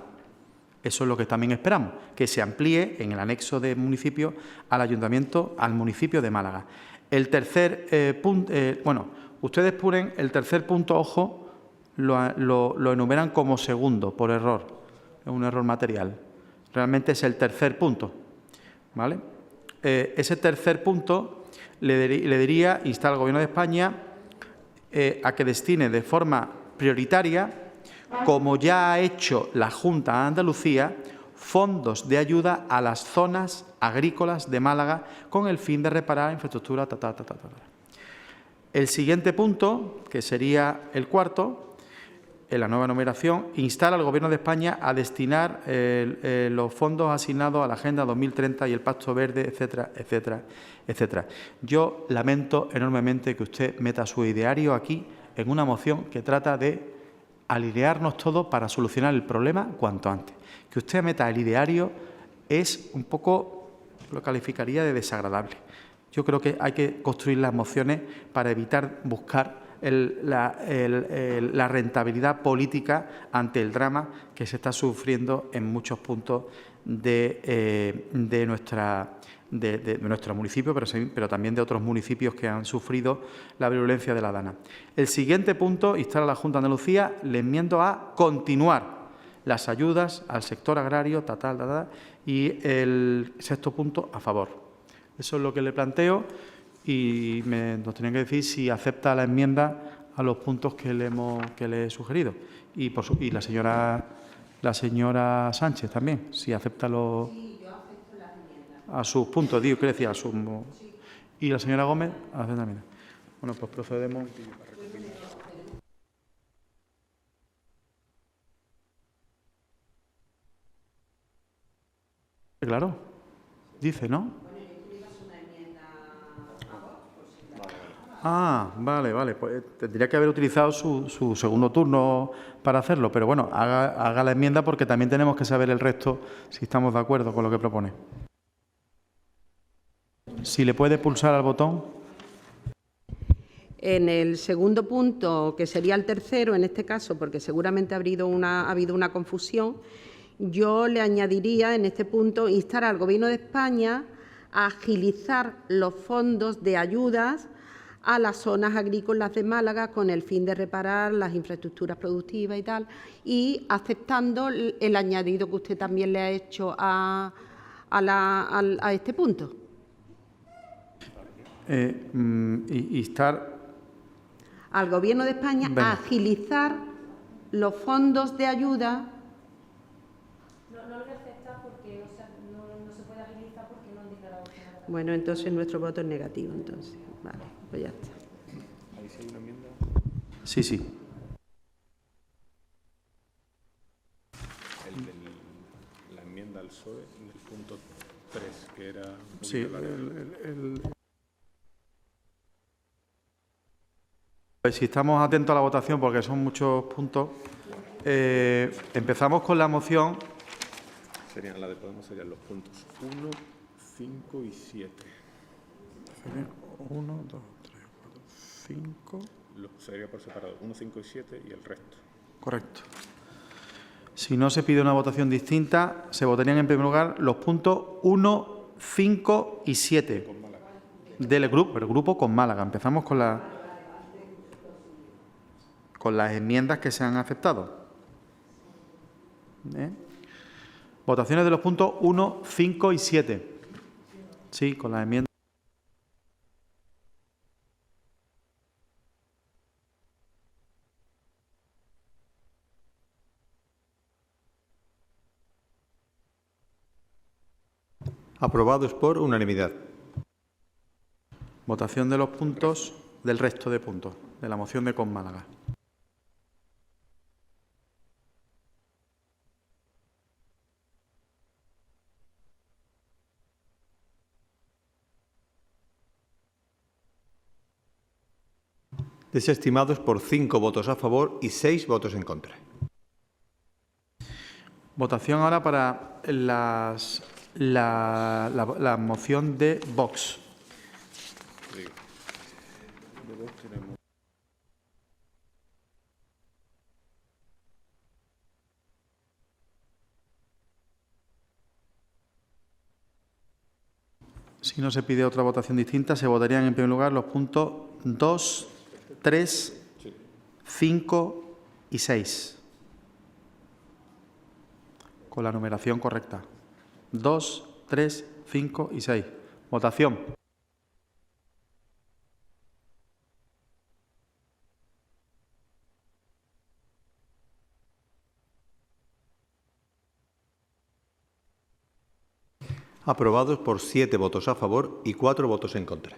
Eso es lo que también esperamos, que se amplíe en el anexo de municipio al ayuntamiento, al municipio de Málaga. El tercer punto, ustedes ponen el tercer punto, ojo, lo enumeran como segundo por error, es un error material. Realmente es el tercer punto, ¿vale? Ese tercer punto le diría instar al Gobierno de España a que destine de forma prioritaria, como ya ha hecho la Junta de Andalucía, fondos de ayuda a las zonas agrícolas de Málaga con el fin de reparar infraestructura. El siguiente punto, que sería el cuarto, en la nueva numeración, instar al Gobierno de España a destinar los fondos asignados a la Agenda 2030 y el Pacto Verde, etcétera, etcétera, etcétera. Yo lamento enormemente que usted meta su ideario aquí en una moción que trata de alinearnos todos para solucionar el problema cuanto antes. Que usted meta el ideario es un poco, lo calificaría de desagradable. Yo creo que hay que construir las mociones para evitar buscar la rentabilidad política ante el drama que se está sufriendo en muchos puntos de de nuestro municipio, pero también de otros municipios que han sufrido la virulencia de la dana. El siguiente punto, instar a la Junta de Andalucía, le enmiendo a continuar las ayudas al sector agrario, y el sexto punto, a favor. Eso es lo que le planteo y nos tenían que decir si acepta la enmienda a los puntos que le he sugerido. Y la señora Sánchez también, si acepta los... Sí, yo acepto las enmiendas. A sus puntos, digo, ¿qué decía? Y la señora Gómez, acepta también. Bueno, pues procedemos. Claro, dice, ¿no? Ah, vale, pues tendría que haber utilizado su segundo turno para hacerlo, pero bueno, haga la enmienda porque también tenemos que saber el resto si estamos de acuerdo con lo que propone. Si le puede pulsar al botón. En el segundo punto, que sería el tercero en este caso, porque seguramente ha habido una confusión, yo le añadiría en este punto instar al Gobierno de España a agilizar los fondos de ayudas a las zonas agrícolas de Málaga con el fin de reparar las infraestructuras productivas y tal, y aceptando el añadido que usted también le ha hecho a este punto. Instar al Gobierno de España a agilizar los fondos de ayuda. No lo voy a aceptar porque no se puede agilizar porque no han declarado. Bueno, entonces nuestro voto es negativo, entonces. Vale, pues ya está. ¿Ahí sí hay una enmienda? Sí. La enmienda al PSOE en el punto 3, que era... Sí, Pues si estamos atentos a la votación, porque son muchos puntos, empezamos con la moción. Serían la de Podemos, serían los puntos 1, 5 y 7. 1, 2, 3, 4, 5. Sería por separado, 1, 5 y 7 y el resto. Correcto. Si no se pide una votación distinta, se votarían en primer lugar los puntos 1, 5 y 7 del grupo, el grupo con Málaga. Empezamos con las enmiendas que se han aceptado. Votaciones de los puntos 1, 5 y 7. Sí, con las enmiendas. Aprobados por unanimidad. Votación de los puntos del resto de puntos de la moción de Con Málaga. Desestimados por 5 votos a favor y 6 votos en contra. Votación ahora para la moción de Vox. Si no se pide otra votación distinta, se votarían en primer lugar los puntos 2, 3, 5 y 6. Con la numeración correcta. 2, 3, 5 y 6. Votación. Aprobados por 7 votos a favor y 4 votos en contra.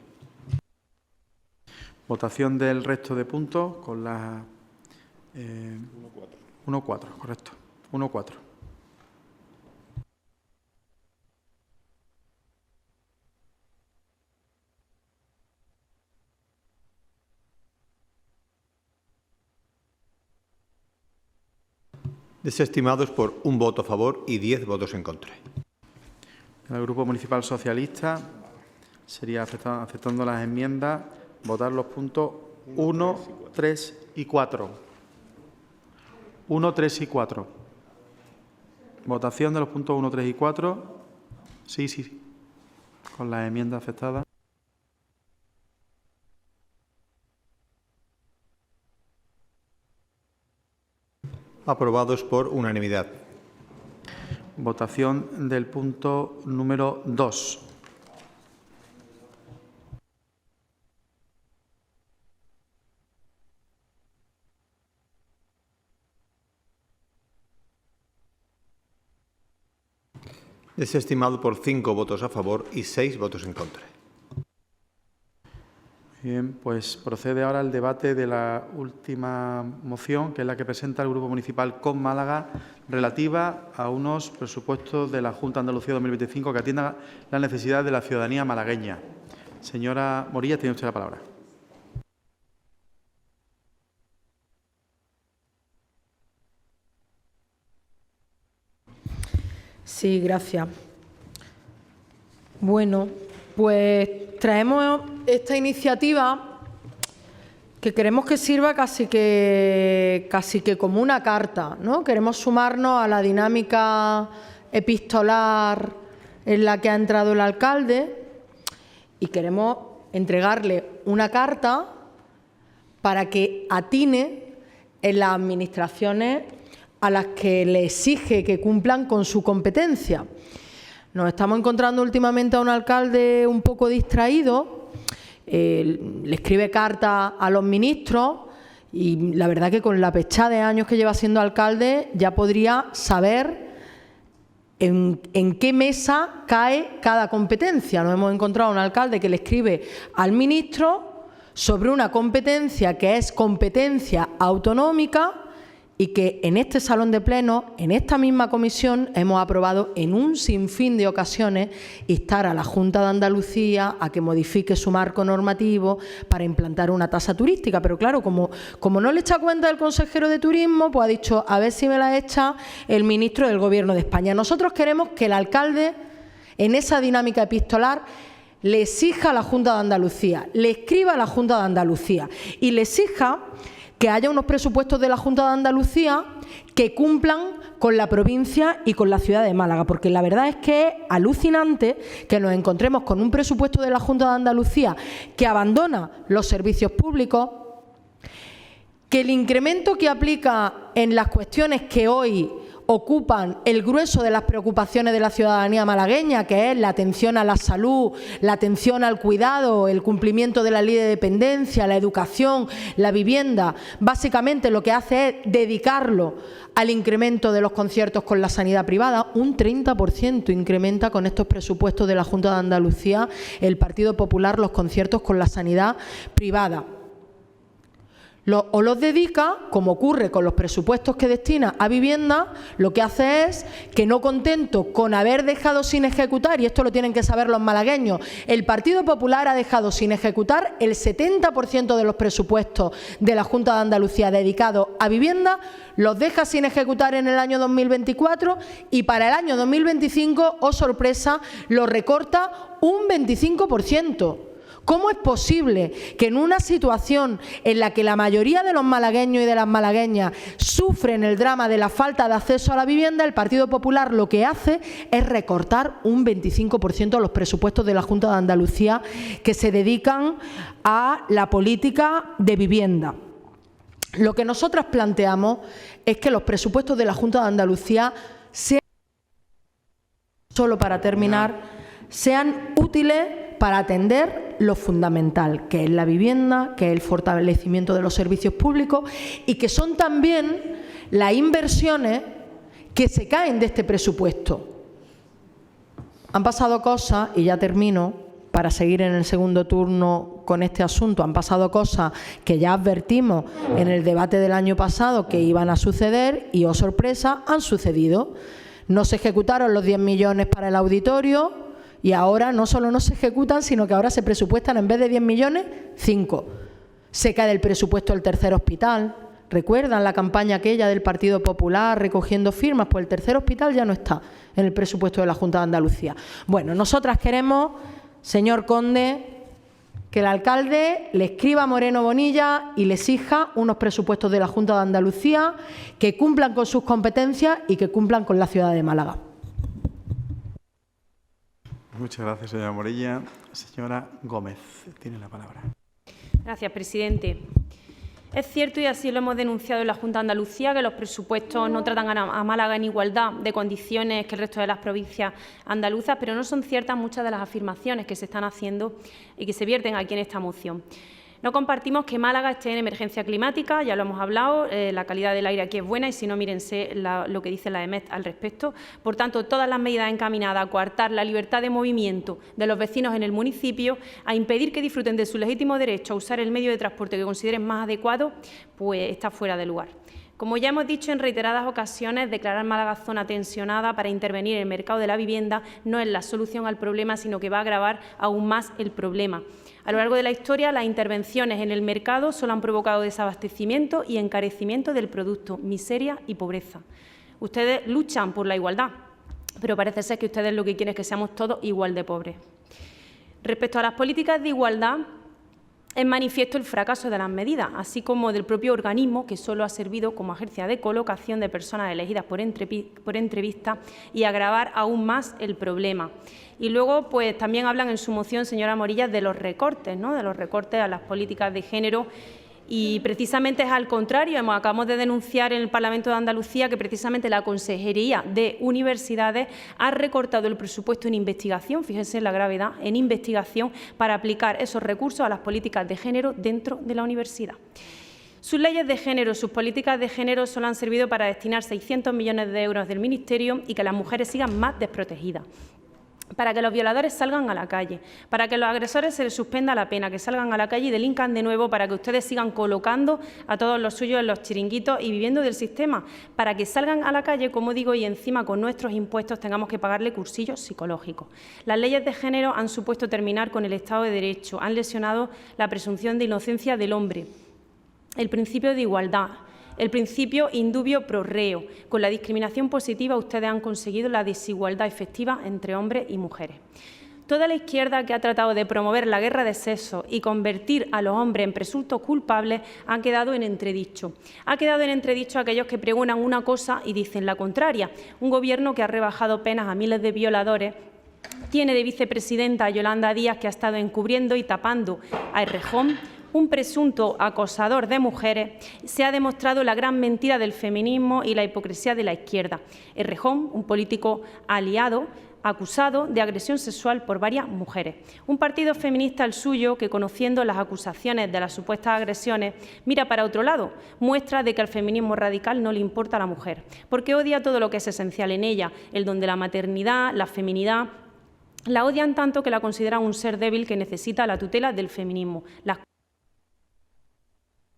Votación del resto de puntos con la 1, 4, correcto. 1, 4. Desestimados por 1 voto a favor y 10 votos en contra. El Grupo Municipal Socialista sería aceptando las enmiendas, votar los puntos 1, 3 y 4. 1, 3 y 4. Votación de los puntos 1, 3 y 4. Sí. Con la enmienda afectada. Aprobados por unanimidad. Votación del punto número 2. Desestimado por 5 votos a favor y 6 votos en contra. Bien, pues procede ahora el debate de la última moción, que es la que presenta el Grupo Municipal con Málaga, relativa a unos presupuestos de la Junta de Andalucía 2025 que atiendan las necesidades de la ciudadanía malagueña. Señora Morillas, tiene usted la palabra. Sí, gracias. Bueno, pues traemos esta iniciativa que queremos que sirva casi que como una carta, ¿no? Queremos sumarnos a la dinámica epistolar en la que ha entrado el alcalde y queremos entregarle una carta para que atine en las administraciones a las que le exige que cumplan con su competencia. Nos estamos encontrando últimamente a un alcalde un poco distraído, le escribe cartas a los ministros y la verdad que con la pechada de años que lleva siendo alcalde ya podría saber en qué mesa cae cada competencia. Nos hemos encontrado a un alcalde que le escribe al ministro sobre una competencia que es competencia autonómica y que en este salón de pleno, en esta misma comisión, hemos aprobado en un sinfín de ocasiones instar a la Junta de Andalucía a que modifique su marco normativo para implantar una tasa turística. Pero claro, como no le echa cuenta el consejero de Turismo, pues ha dicho a ver si me la echa el ministro del Gobierno de España. Nosotros queremos que el alcalde, en esa dinámica epistolar, le exija a la Junta de Andalucía, le escriba a la Junta de Andalucía y le exija que haya unos presupuestos de la Junta de Andalucía que cumplan con la provincia y con la ciudad de Málaga, porque la verdad es que es alucinante que nos encontremos con un presupuesto de la Junta de Andalucía que abandona los servicios públicos, que el incremento que aplica en las cuestiones que hoy ocupan el grueso de las preocupaciones de la ciudadanía malagueña, que es la atención a la salud, la atención al cuidado, el cumplimiento de la ley de dependencia, la educación, la vivienda, básicamente lo que hace es dedicarlo al incremento de los conciertos con la sanidad privada. Un 30% incrementa con estos presupuestos de la Junta de Andalucía el Partido Popular los conciertos con la sanidad privada. O los dedica, como ocurre con los presupuestos que destina a vivienda, lo que hace es que, no contento con haber dejado sin ejecutar, y esto lo tienen que saber los malagueños, el Partido Popular ha dejado sin ejecutar el 70% de los presupuestos de la Junta de Andalucía dedicados a vivienda, los deja sin ejecutar en el año 2024 y para el año 2025, oh sorpresa, lo recorta un 25%. ¿Cómo es posible que en una situación en la que la mayoría de los malagueños y de las malagueñas sufren el drama de la falta de acceso a la vivienda, el Partido Popular lo que hace es recortar un 25% los presupuestos de la Junta de Andalucía que se dedican a la política de vivienda? Lo que nosotras planteamos es que los presupuestos de la Junta de Andalucía sean, solo para terminar, sean útiles para atender lo fundamental, que es la vivienda, que es el fortalecimiento de los servicios públicos y que son también las inversiones que se caen de este presupuesto. Han pasado cosas, y ya termino para seguir en el segundo turno con este asunto, han pasado cosas que ya advertimos en el debate del año pasado que iban a suceder y, oh sorpresa, han sucedido. No se ejecutaron los 10 millones para el auditorio. Y ahora no solo no se ejecutan, sino que ahora se presupuestan, en vez de 10 millones, 5. Se cae del presupuesto el tercer hospital. ¿Recuerdan la campaña aquella del Partido Popular recogiendo firmas? Pues el tercer hospital ya no está en el presupuesto de la Junta de Andalucía. Bueno, nosotras queremos, señor Conde, que el alcalde le escriba a Moreno Bonilla y le exija unos presupuestos de la Junta de Andalucía que cumplan con sus competencias y que cumplan con la ciudad de Málaga. Muchas gracias, señora Morilla. Señora Gómez, tiene la palabra. Gracias, presidente. Es cierto, y así lo hemos denunciado en la Junta de Andalucía, que los presupuestos no tratan a Málaga en igualdad de condiciones que el resto de las provincias andaluzas, pero no son ciertas muchas de las afirmaciones que se están haciendo y que se vierten aquí en esta moción. No compartimos que Málaga esté en emergencia climática, ya lo hemos hablado, la calidad del aire aquí es buena y si no, mírense lo que dice la EMET al respecto. Por tanto, todas las medidas encaminadas a coartar la libertad de movimiento de los vecinos en el municipio, a impedir que disfruten de su legítimo derecho a usar el medio de transporte que consideren más adecuado, pues está fuera de lugar. Como ya hemos dicho en reiteradas ocasiones, declarar Málaga zona tensionada para intervenir en el mercado de la vivienda no es la solución al problema, sino que va a agravar aún más el problema. A lo largo de la historia, las intervenciones en el mercado solo han provocado desabastecimiento y encarecimiento del producto, miseria y pobreza. Ustedes luchan por la igualdad, pero parece ser que ustedes lo que quieren es que seamos todos igual de pobres. Respecto a las políticas de igualdad, es manifiesto el fracaso de las medidas, así como del propio organismo, que solo ha servido como agencia de colocación de personas elegidas por entrevista y agravar aún más el problema. Y luego, pues también hablan en su moción, señora Morilla, de los recortes, ¿no? De los recortes a las políticas de género. Y precisamente es al contrario, acabamos de denunciar en el Parlamento de Andalucía que precisamente la Consejería de Universidades ha recortado el presupuesto en investigación, fíjense en la gravedad, en investigación para aplicar esos recursos a las políticas de género dentro de la universidad. Sus leyes de género, sus políticas de género solo han servido para destinar 600 millones de euros del Ministerio y que las mujeres sigan más desprotegidas, para que los violadores salgan a la calle, para que a los agresores se les suspenda la pena, que salgan a la calle y delincan de nuevo, para que ustedes sigan colocando a todos los suyos en los chiringuitos y viviendo del sistema, para que salgan a la calle, como digo, y encima con nuestros impuestos tengamos que pagarle cursillos psicológicos. Las leyes de género han supuesto terminar con el Estado de Derecho, han lesionado la presunción de inocencia del hombre, el principio de igualdad, el principio indubio pro reo. Con la discriminación positiva ustedes han conseguido la desigualdad efectiva entre hombres y mujeres. Toda la izquierda que ha tratado de promover la guerra de sexos y convertir a los hombres en presuntos culpables ha quedado en entredicho. Ha quedado en entredicho aquellos que pregonan una cosa y dicen la contraria. Un gobierno que ha rebajado penas a miles de violadores tiene de vicepresidenta a Yolanda Díaz, que ha estado encubriendo y tapando a Errejón, un presunto acosador de mujeres. Se ha demostrado la gran mentira del feminismo y la hipocresía de la izquierda. Errejón, un político aliado, acusado de agresión sexual por varias mujeres. Un partido feminista, el suyo, que conociendo las acusaciones de las supuestas agresiones, mira para otro lado, muestra de que al feminismo radical no le importa a la mujer, porque odia todo lo que es esencial en ella, el don de la maternidad, la feminidad. La odian tanto que la consideran un ser débil que necesita la tutela del feminismo.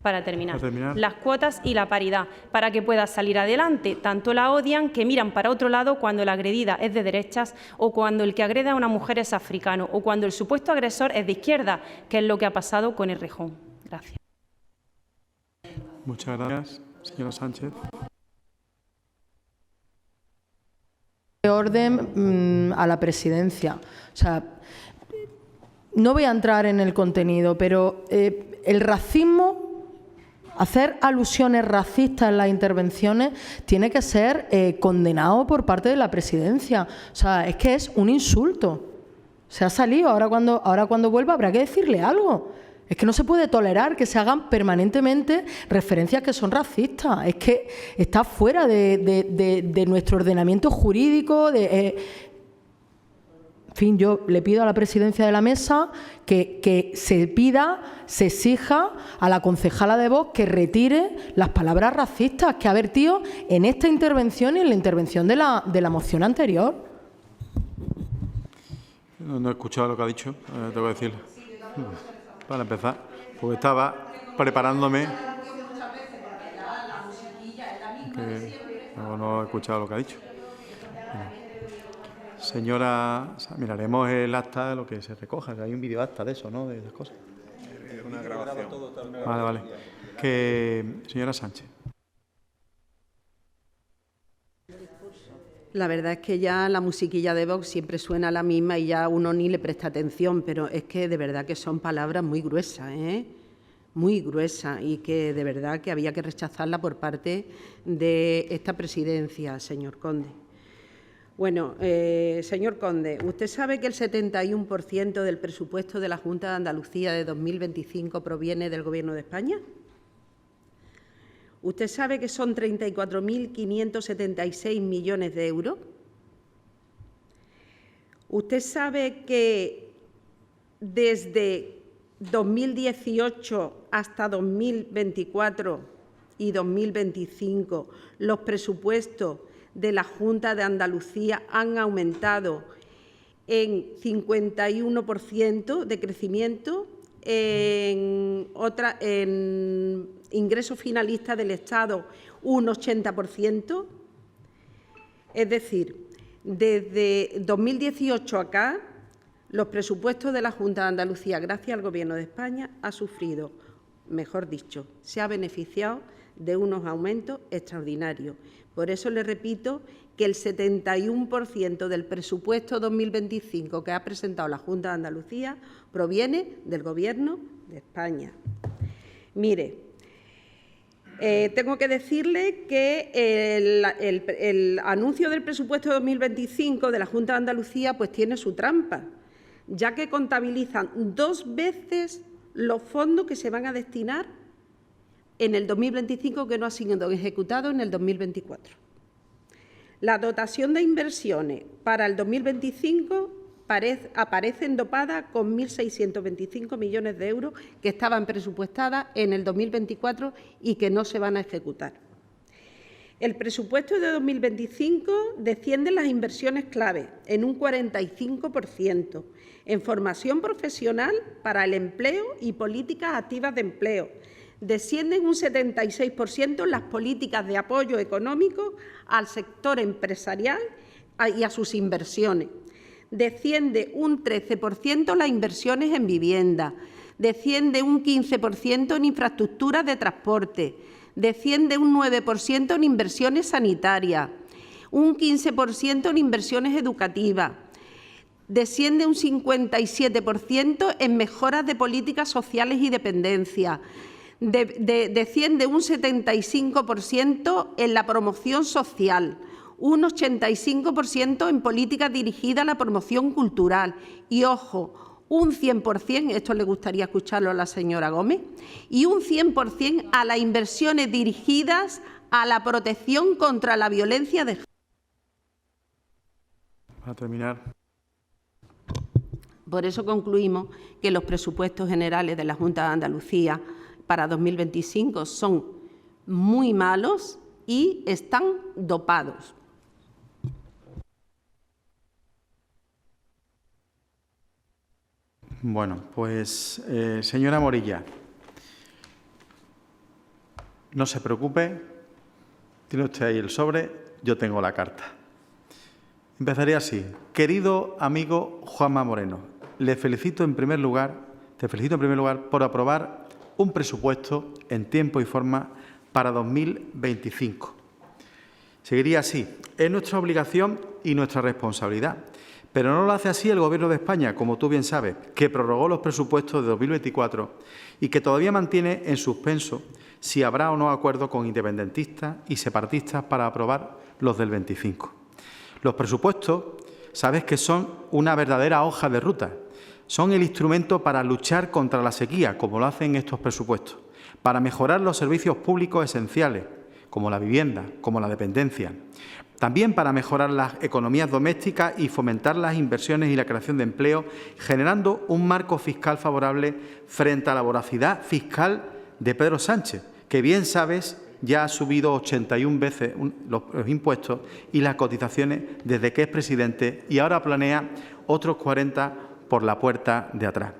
Para terminar, las cuotas y la paridad, para que pueda salir adelante. Tanto la odian que miran para otro lado cuando la agredida es de derechas o cuando el que agrede a una mujer es africano o cuando el supuesto agresor es de izquierda, que es lo que ha pasado con Errejón. Gracias. Muchas gracias. Señora Sánchez. De orden a la presidencia. O sea, no voy a entrar en el contenido, pero el racismo, hacer alusiones racistas en las intervenciones tiene que ser condenado por parte de la presidencia. O sea, es que es un insulto. Se ha salido, ahora cuando vuelva habrá que decirle algo. Es que no se puede tolerar que se hagan permanentemente referencias que son racistas. Es que está fuera de nuestro ordenamiento jurídico. En fin, yo le pido a la presidencia de la mesa que se exija a la concejala de Vox que retire las palabras racistas que ha vertido en esta intervención y en la intervención de la moción anterior. No he escuchado lo que ha dicho, tengo que decirle. Para empezar, porque estaba preparándome. No he escuchado lo que ha dicho. Señora, miraremos el acta de lo que se recoja. Hay un videoacta de eso, ¿no? De esas cosas. Una grabación. Vale. Señora Sánchez. La verdad es que ya la musiquilla de Vox siempre suena la misma y ya uno ni le presta atención, pero es que de verdad que son palabras muy gruesas, muy gruesas, y que de verdad que había que rechazarla por parte de esta presidencia, señor Conde. Bueno, señor Conde, ¿usted sabe que el 71% del presupuesto de la Junta de Andalucía de 2025 proviene del Gobierno de España? ¿Usted sabe que son 34.576 millones de euros? ¿Usted sabe que desde 2018 hasta 2024 y 2025 los presupuestos de la Junta de Andalucía han aumentado en 51% de crecimiento, en ingresos finalistas del Estado un 80%? Es decir, desde 2018 acá, los presupuestos de la Junta de Andalucía, gracias al Gobierno de España, ha sufrido, mejor dicho, se ha beneficiado de unos aumentos extraordinarios. Por eso le repito que el 71% del presupuesto 2025 que ha presentado la Junta de Andalucía proviene del Gobierno de España. Mire, tengo que decirle que el anuncio del presupuesto 2025 de la Junta de Andalucía pues tiene su trampa, ya que contabilizan 2 veces los fondos que se van a destinar en el 2025 que no han sido ejecutados en el 2024. La dotación de inversiones para el 2025 aparece dopada con 1.625 millones de euros que estaban presupuestadas en el 2024 y que no se van a ejecutar. El presupuesto de 2025 desciende las inversiones clave en un 45%, en formación profesional para el empleo y políticas activas de empleo. Descienden un 76% las políticas de apoyo económico al sector empresarial y a sus inversiones. Desciende un 13% las inversiones en vivienda, desciende un 15% en infraestructuras de transporte, desciende un 9% en inversiones sanitarias, un 15% en inversiones educativas, desciende un 57% en mejoras de políticas sociales y dependencia, desciende un 75% en la promoción social, un 85% en políticas dirigidas a la promoción cultural y, ojo, un 100%, esto le gustaría escucharlo a la señora Gómez, y un 100% a las inversiones dirigidas a la protección contra la violencia de género. Para terminar. Por eso concluimos que los presupuestos generales de la Junta de Andalucía para 2025 son muy malos y están dopados. Bueno, pues, señora Morilla, no se preocupe, tiene usted ahí el sobre, yo tengo la carta. Empezaré así. Querido amigo Juanma Moreno, te felicito en primer lugar por aprobar un presupuesto en tiempo y forma para 2025. Seguiría así. Es nuestra obligación y nuestra responsabilidad. Pero no lo hace así el Gobierno de España, como tú bien sabes, que prorrogó los presupuestos de 2024 y que todavía mantiene en suspenso si habrá o no acuerdo con independentistas y separatistas para aprobar los del 25. Los presupuestos, sabes que son una verdadera hoja de ruta. Son el instrumento para luchar contra la sequía, como lo hacen estos presupuestos, para mejorar los servicios públicos esenciales, como la vivienda, como la dependencia. También para mejorar las economías domésticas y fomentar las inversiones y la creación de empleo, generando un marco fiscal favorable frente a la voracidad fiscal de Pedro Sánchez, que bien sabes ya ha subido 81 veces los impuestos y las cotizaciones desde que es presidente y ahora planea otros 40 por la puerta de atrás.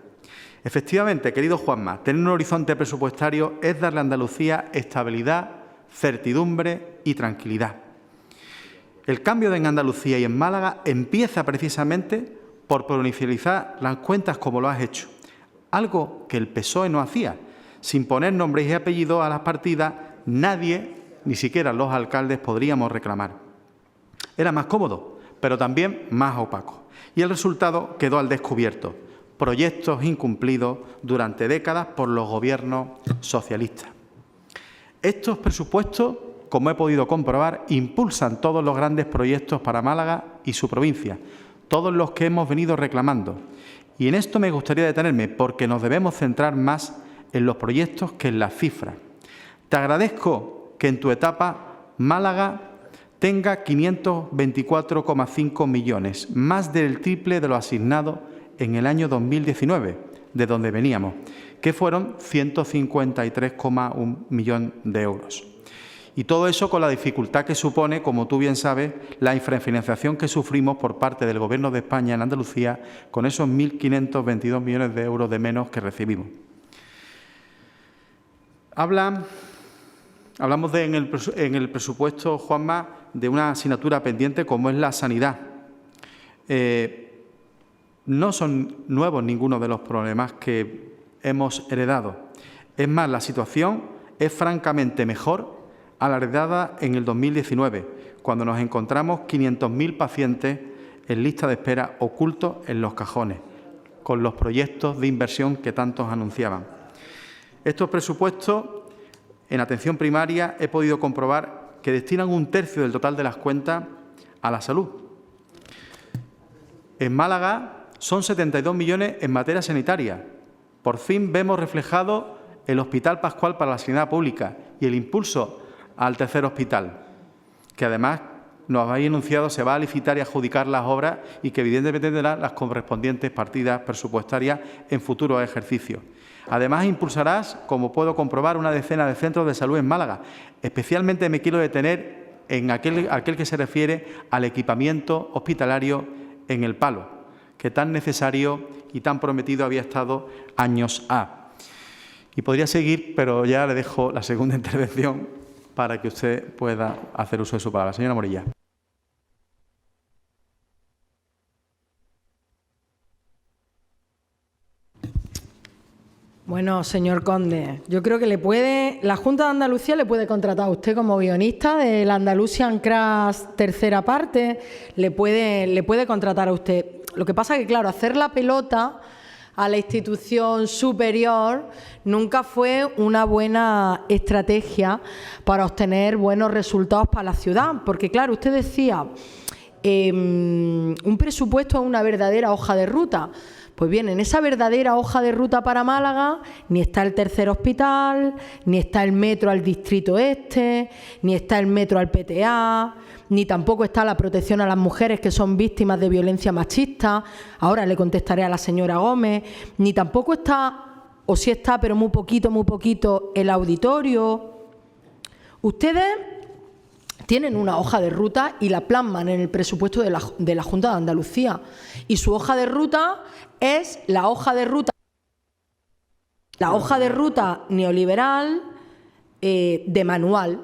Efectivamente, querido Juanma, tener un horizonte presupuestario es darle a Andalucía estabilidad, certidumbre y tranquilidad. El cambio en Andalucía y en Málaga empieza precisamente por provincializar las cuentas como lo has hecho, algo que el PSOE no hacía. Sin poner nombres y apellidos a las partidas, nadie, ni siquiera los alcaldes, podríamos reclamar. Era más cómodo, pero también más opaco. Y el resultado quedó al descubierto. Proyectos incumplidos durante décadas por los gobiernos socialistas. Estos presupuestos como he podido comprobar, impulsan todos los grandes proyectos para Málaga y su provincia, todos los que hemos venido reclamando. Y en esto me gustaría detenerme, porque nos debemos centrar más en los proyectos que en las cifras. Te agradezco que en tu etapa Málaga tenga 524,5 millones, más del triple de lo asignado en el año 2019, de donde veníamos, que fueron 153,1 millón de euros. Y todo eso con la dificultad que supone, como tú bien sabes, la infrafinanciación que sufrimos por parte del Gobierno de España en Andalucía, con esos 1.522 millones de euros de menos que recibimos. Hablamos en el presupuesto, Juanma, de una asignatura pendiente como es la sanidad. No son nuevos ninguno de los problemas que hemos heredado. Es más, la situación es francamente mejor a la heredada en el 2019, cuando nos encontramos 500.000 pacientes en lista de espera ocultos en los cajones, con los proyectos de inversión que tantos anunciaban. Estos presupuestos en atención primaria he podido comprobar que destinan 1/3 del total de las cuentas a la salud. En Málaga son 72 millones en materia sanitaria. Por fin vemos reflejado el Hospital Pascual para la Sanidad Pública y el impulso al tercer hospital, que además nos habéis anunciado se va a licitar y adjudicar las obras y que evidentemente tendrá las correspondientes partidas presupuestarias en futuros ejercicios. Además, impulsarás, como puedo comprobar, una decena de centros de salud en Málaga. Especialmente me quiero detener en aquel que se refiere al equipamiento hospitalario en El Palo, que tan necesario y tan prometido había estado años ha. Y podría seguir, pero ya le dejo la segunda intervención para que usted pueda hacer uso de su palabra. Señora Morilla. Bueno, señor Conde, yo creo que la Junta de Andalucía le puede contratar a usted como guionista de la Andalusian Crash tercera parte, le puede contratar a usted. Lo que pasa es que, claro, hacer la pelota a la institución superior nunca fue una buena estrategia para obtener buenos resultados para la ciudad, porque, claro, usted decía, un presupuesto es una verdadera hoja de ruta. Pues bien, en esa verdadera hoja de ruta para Málaga ni está el tercer hospital, ni está el metro al Distrito Este, ni está el metro al PTA, ni tampoco está la protección a las mujeres que son víctimas de violencia machista. Ahora le contestaré a la señora Gómez. Ni tampoco está, o sí está, pero muy poquito, el auditorio. Ustedes tienen una hoja de ruta y la plasman en el presupuesto de la Junta de Andalucía. Y su hoja de ruta es la hoja de ruta neoliberal de manual.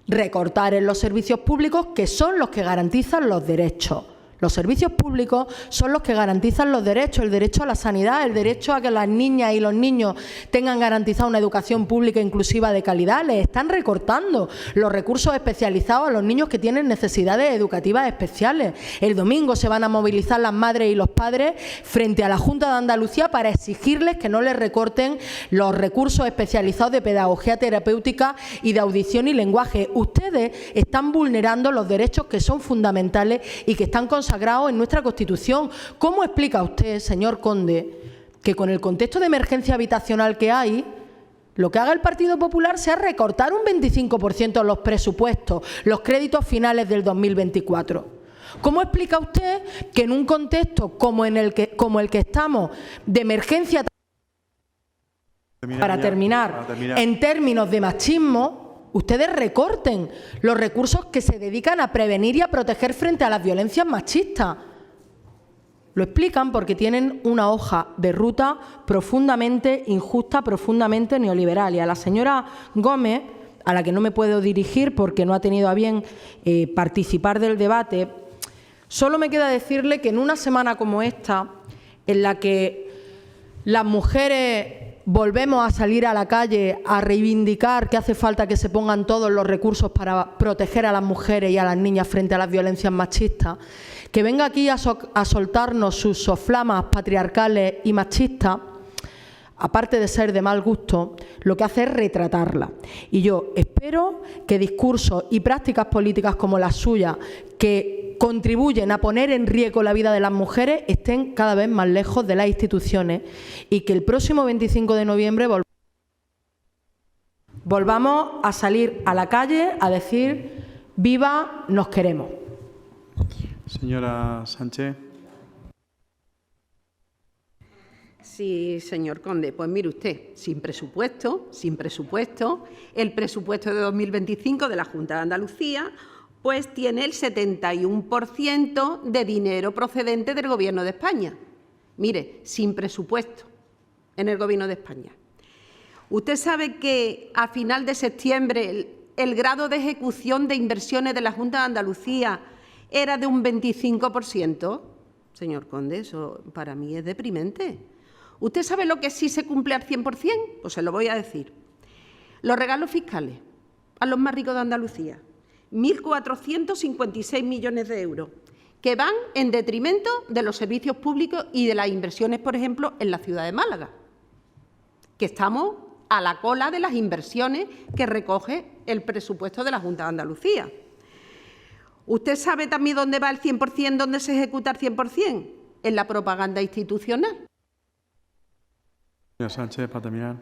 Recortar en los servicios públicos, que son los que garantizan los derechos. Los servicios públicos son los que garantizan los derechos, el derecho a la sanidad, el derecho a que las niñas y los niños tengan garantizada una educación pública inclusiva de calidad. Les están recortando los recursos especializados a los niños que tienen necesidades educativas especiales. El domingo se van a movilizar las madres y los padres frente a la Junta de Andalucía para exigirles que no les recorten los recursos especializados de pedagogía terapéutica y de audición y lenguaje. Ustedes están vulnerando los derechos que son fundamentales y que están consagrados en nuestra Constitución. ¿Cómo explica usted, señor Conde, que con el contexto de emergencia habitacional que hay, lo que haga el Partido Popular sea recortar un 25% los presupuestos, los créditos finales del 2024? ¿Cómo explica usted que en un contexto como el que estamos, de emergencia, para terminar, en términos de machismo, ustedes recorten los recursos que se dedican a prevenir y a proteger frente a las violencias machistas? Lo explican porque tienen una hoja de ruta profundamente injusta, profundamente neoliberal. Y a la señora Gómez, a la que no me puedo dirigir porque no ha tenido a bien participar del debate, solo me queda decirle que en una semana como esta, en la que las mujeres volvemos a salir a la calle a reivindicar que hace falta que se pongan todos los recursos para proteger a las mujeres y a las niñas frente a las violencias machistas, que venga aquí a soltarnos sus soflamas patriarcales y machistas, aparte de ser de mal gusto, lo que hace es retratarla. Y yo espero que discursos y prácticas políticas como las suyas, que contribuyen a poner en riesgo la vida de las mujeres, estén cada vez más lejos de las instituciones y que el próximo 25 de noviembre volvamos a salir a la calle a decir «Viva, nos queremos». Señora Sánchez. Sí, señor Conde. Pues mire usted, sin presupuesto, el presupuesto de 2025 de la Junta de Andalucía pues tiene el 71% de dinero procedente del Gobierno de España. Mire, sin presupuesto en el Gobierno de España. Usted sabe que a final de septiembre el grado de ejecución de inversiones de la Junta de Andalucía era de un 25%. Señor Conde, eso para mí es deprimente. ¿Usted sabe lo que sí se cumple al 100%? Pues se lo voy a decir. Los regalos fiscales a los más ricos de Andalucía, 1.456 millones de euros, que van en detrimento de los servicios públicos y de las inversiones, por ejemplo, en la ciudad de Málaga, que estamos a la cola de las inversiones que recoge el presupuesto de la Junta de Andalucía. ¿Usted sabe también dónde va el 100%, dónde se ejecuta el 100%? En la propaganda institucional. Señora Sánchez, para terminar.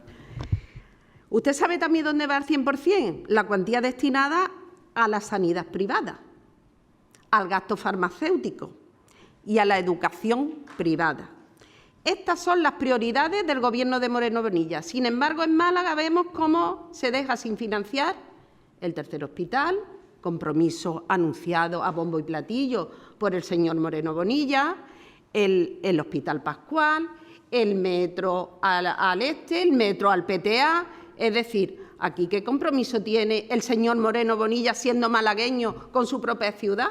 ¿Usted sabe también dónde va el 100%? La cuantía destinada a la sanidad privada, al gasto farmacéutico y a la educación privada. Estas son las prioridades del Gobierno de Moreno Bonilla. Sin embargo, en Málaga vemos cómo se deja sin financiar el tercer hospital, compromiso anunciado a bombo y platillo por el señor Moreno Bonilla, el Hospital Pascual, el metro al este, el metro al PTA. Es decir, aquí ¿qué compromiso tiene el señor Moreno Bonilla siendo malagueño con su propia ciudad?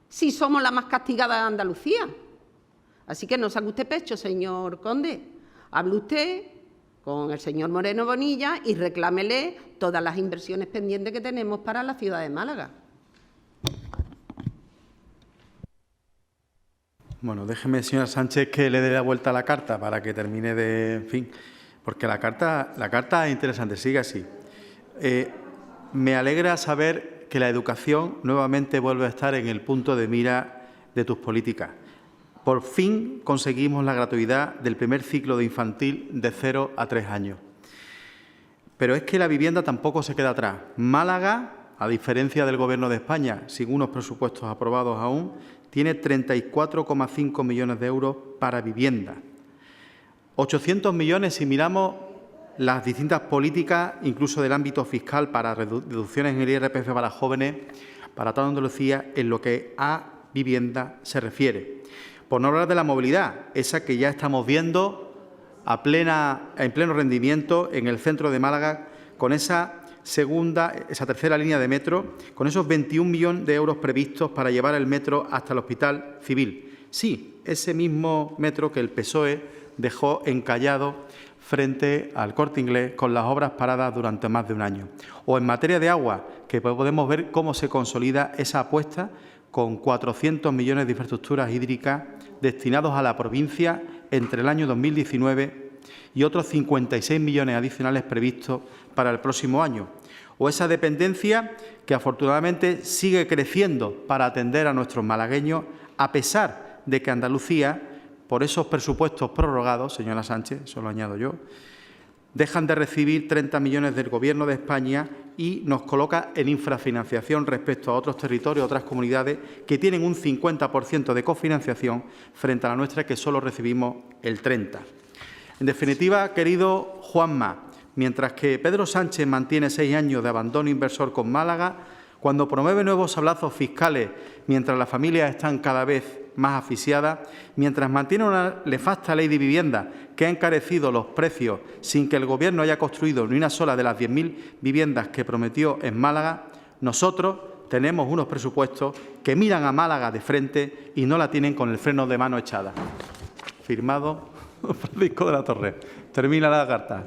Si somos la más castigada de Andalucía. Así que no saque usted pecho, señor Conde. Hable usted con el señor Moreno Bonilla y reclámele todas las inversiones pendientes que tenemos para la ciudad de Málaga. Bueno, déjeme, señora Sánchez, que le dé la vuelta a la carta para que termine de... En fin, porque la carta es interesante, sigue así. Me alegra saber que la educación nuevamente vuelve a estar en el punto de mira de tus políticas. Por fin conseguimos la gratuidad del primer ciclo de infantil de 0 a 3 años. Pero es que la vivienda tampoco se queda atrás. Málaga, a diferencia del Gobierno de España, sin unos presupuestos aprobados aún, tiene 34,5 millones de euros para vivienda. 800 millones si miramos las distintas políticas, incluso del ámbito fiscal, para reducciones en el IRPF para jóvenes, para toda Andalucía, en lo que a vivienda se refiere. Por no hablar de la movilidad, esa que ya estamos viendo en pleno rendimiento en el centro de Málaga, con esa tercera línea de metro, con esos 21 millones de euros previstos para llevar el metro hasta el Hospital Civil. Sí, ese mismo metro que el PSOE dejó encallado frente al Corte Inglés con las obras paradas durante más de un año. O en materia de agua, que podemos ver cómo se consolida esa apuesta con 400 millones de infraestructuras hídricas destinados a la provincia entre el año 2019 y otros 56 millones adicionales previstos para el próximo año. O esa dependencia que afortunadamente sigue creciendo para atender a nuestros malagueños, a pesar de que Andalucía, por esos presupuestos prorrogados, señora Sánchez, eso lo añado yo, dejan de recibir 30 millones del Gobierno de España y nos coloca en infrafinanciación respecto a otros territorios, otras comunidades que tienen un 50% de cofinanciación frente a la nuestra, que solo recibimos el 30%. En definitiva, querido Juanma, mientras que Pedro Sánchez mantiene 6 años de abandono inversor con Málaga, cuando promueve nuevos sablazos fiscales, mientras las familias están cada vez más asfixiadas, mientras mantiene una nefasta ley de vivienda que ha encarecido los precios sin que el Gobierno haya construido ni una sola de las 10.000 viviendas que prometió en Málaga, nosotros tenemos unos presupuestos que miran a Málaga de frente y no la tienen con el freno de mano echada. Firmado Francisco de la Torre. Termina la carta.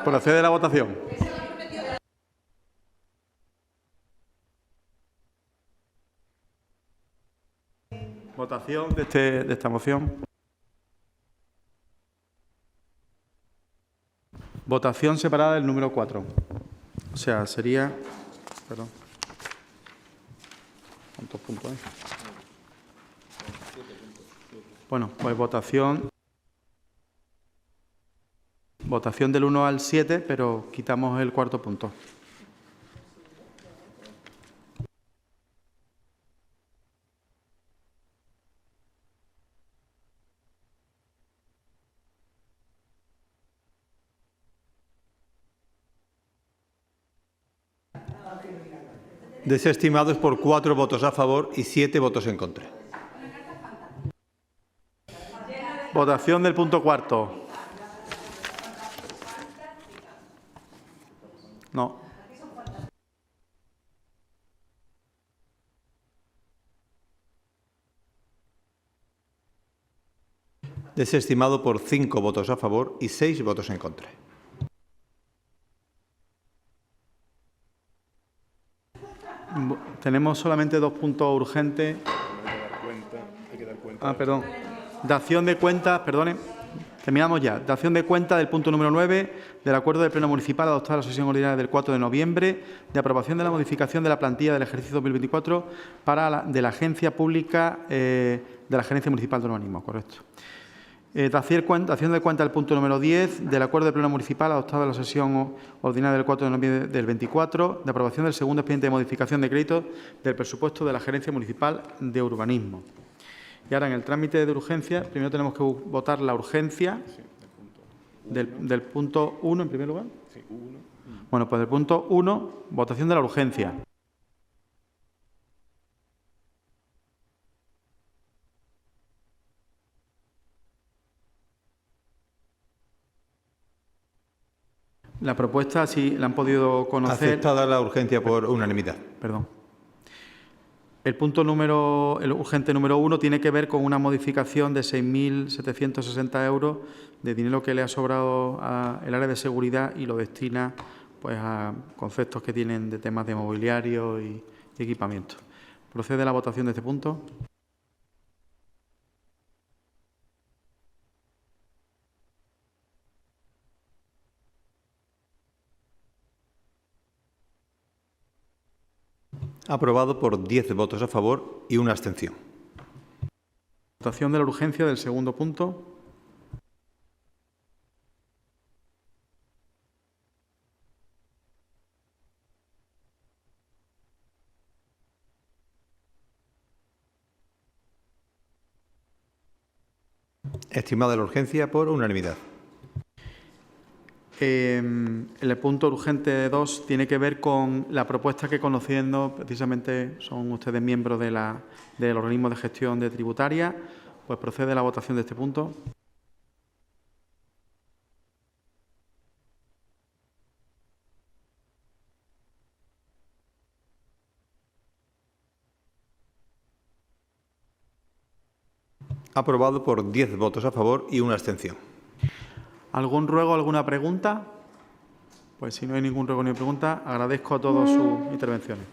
Procede la votación. Votación de esta moción. Votación separada del número 4. O sea, sería... Perdón. ¿Cuántos puntos hay? Bueno, pues votación del 1 al 7, pero quitamos el cuarto punto. Desestimados por 4 votos a favor y 7 votos en contra. Votación del punto cuarto. No. Desestimado por 5 votos a favor y 6 votos en contra. Tenemos solamente 2 puntos urgentes. Hay que dar cuenta. Perdón. Dación de cuentas, perdone. Terminamos ya. Dación de cuenta del punto número 9 del Acuerdo del Pleno Municipal adoptado en la sesión ordinaria del 4 de noviembre de aprobación de la modificación de la plantilla del ejercicio 2024 de la Agencia Pública de la Gerencia Municipal de Urbanismo. Correcto. Dación de cuenta del punto número 10 del Acuerdo del Pleno Municipal adoptado en la sesión ordinaria del 4 de noviembre del 24 de aprobación del segundo expediente de modificación de crédito del presupuesto de la Gerencia Municipal de Urbanismo. Y ahora, en el trámite de urgencia, primero tenemos que votar la urgencia del punto 1, en primer lugar. Sí, 1. Bueno, pues del punto 1, votación de la urgencia. La propuesta, si la han podido conocer. Aceptada la urgencia por unanimidad. Perdón. El urgente número 1 tiene que ver con una modificación de 6.760 euros de dinero que le ha sobrado al área de seguridad y lo destina pues a conceptos que tienen de temas de mobiliario y equipamiento. ¿Procede la votación de este punto? Aprobado por 10 votos a favor y una abstención. Votación de la urgencia del segundo punto. Estimada la urgencia por unanimidad. El punto urgente 2 tiene que ver con la propuesta que, conociendo, precisamente son ustedes miembros del organismo de gestión de tributaria, pues procede la votación de este punto. Aprobado por 10 votos a favor y una abstención. ¿Algún ruego, alguna pregunta? Pues si no hay ningún ruego ni pregunta, agradezco a todos sus intervenciones.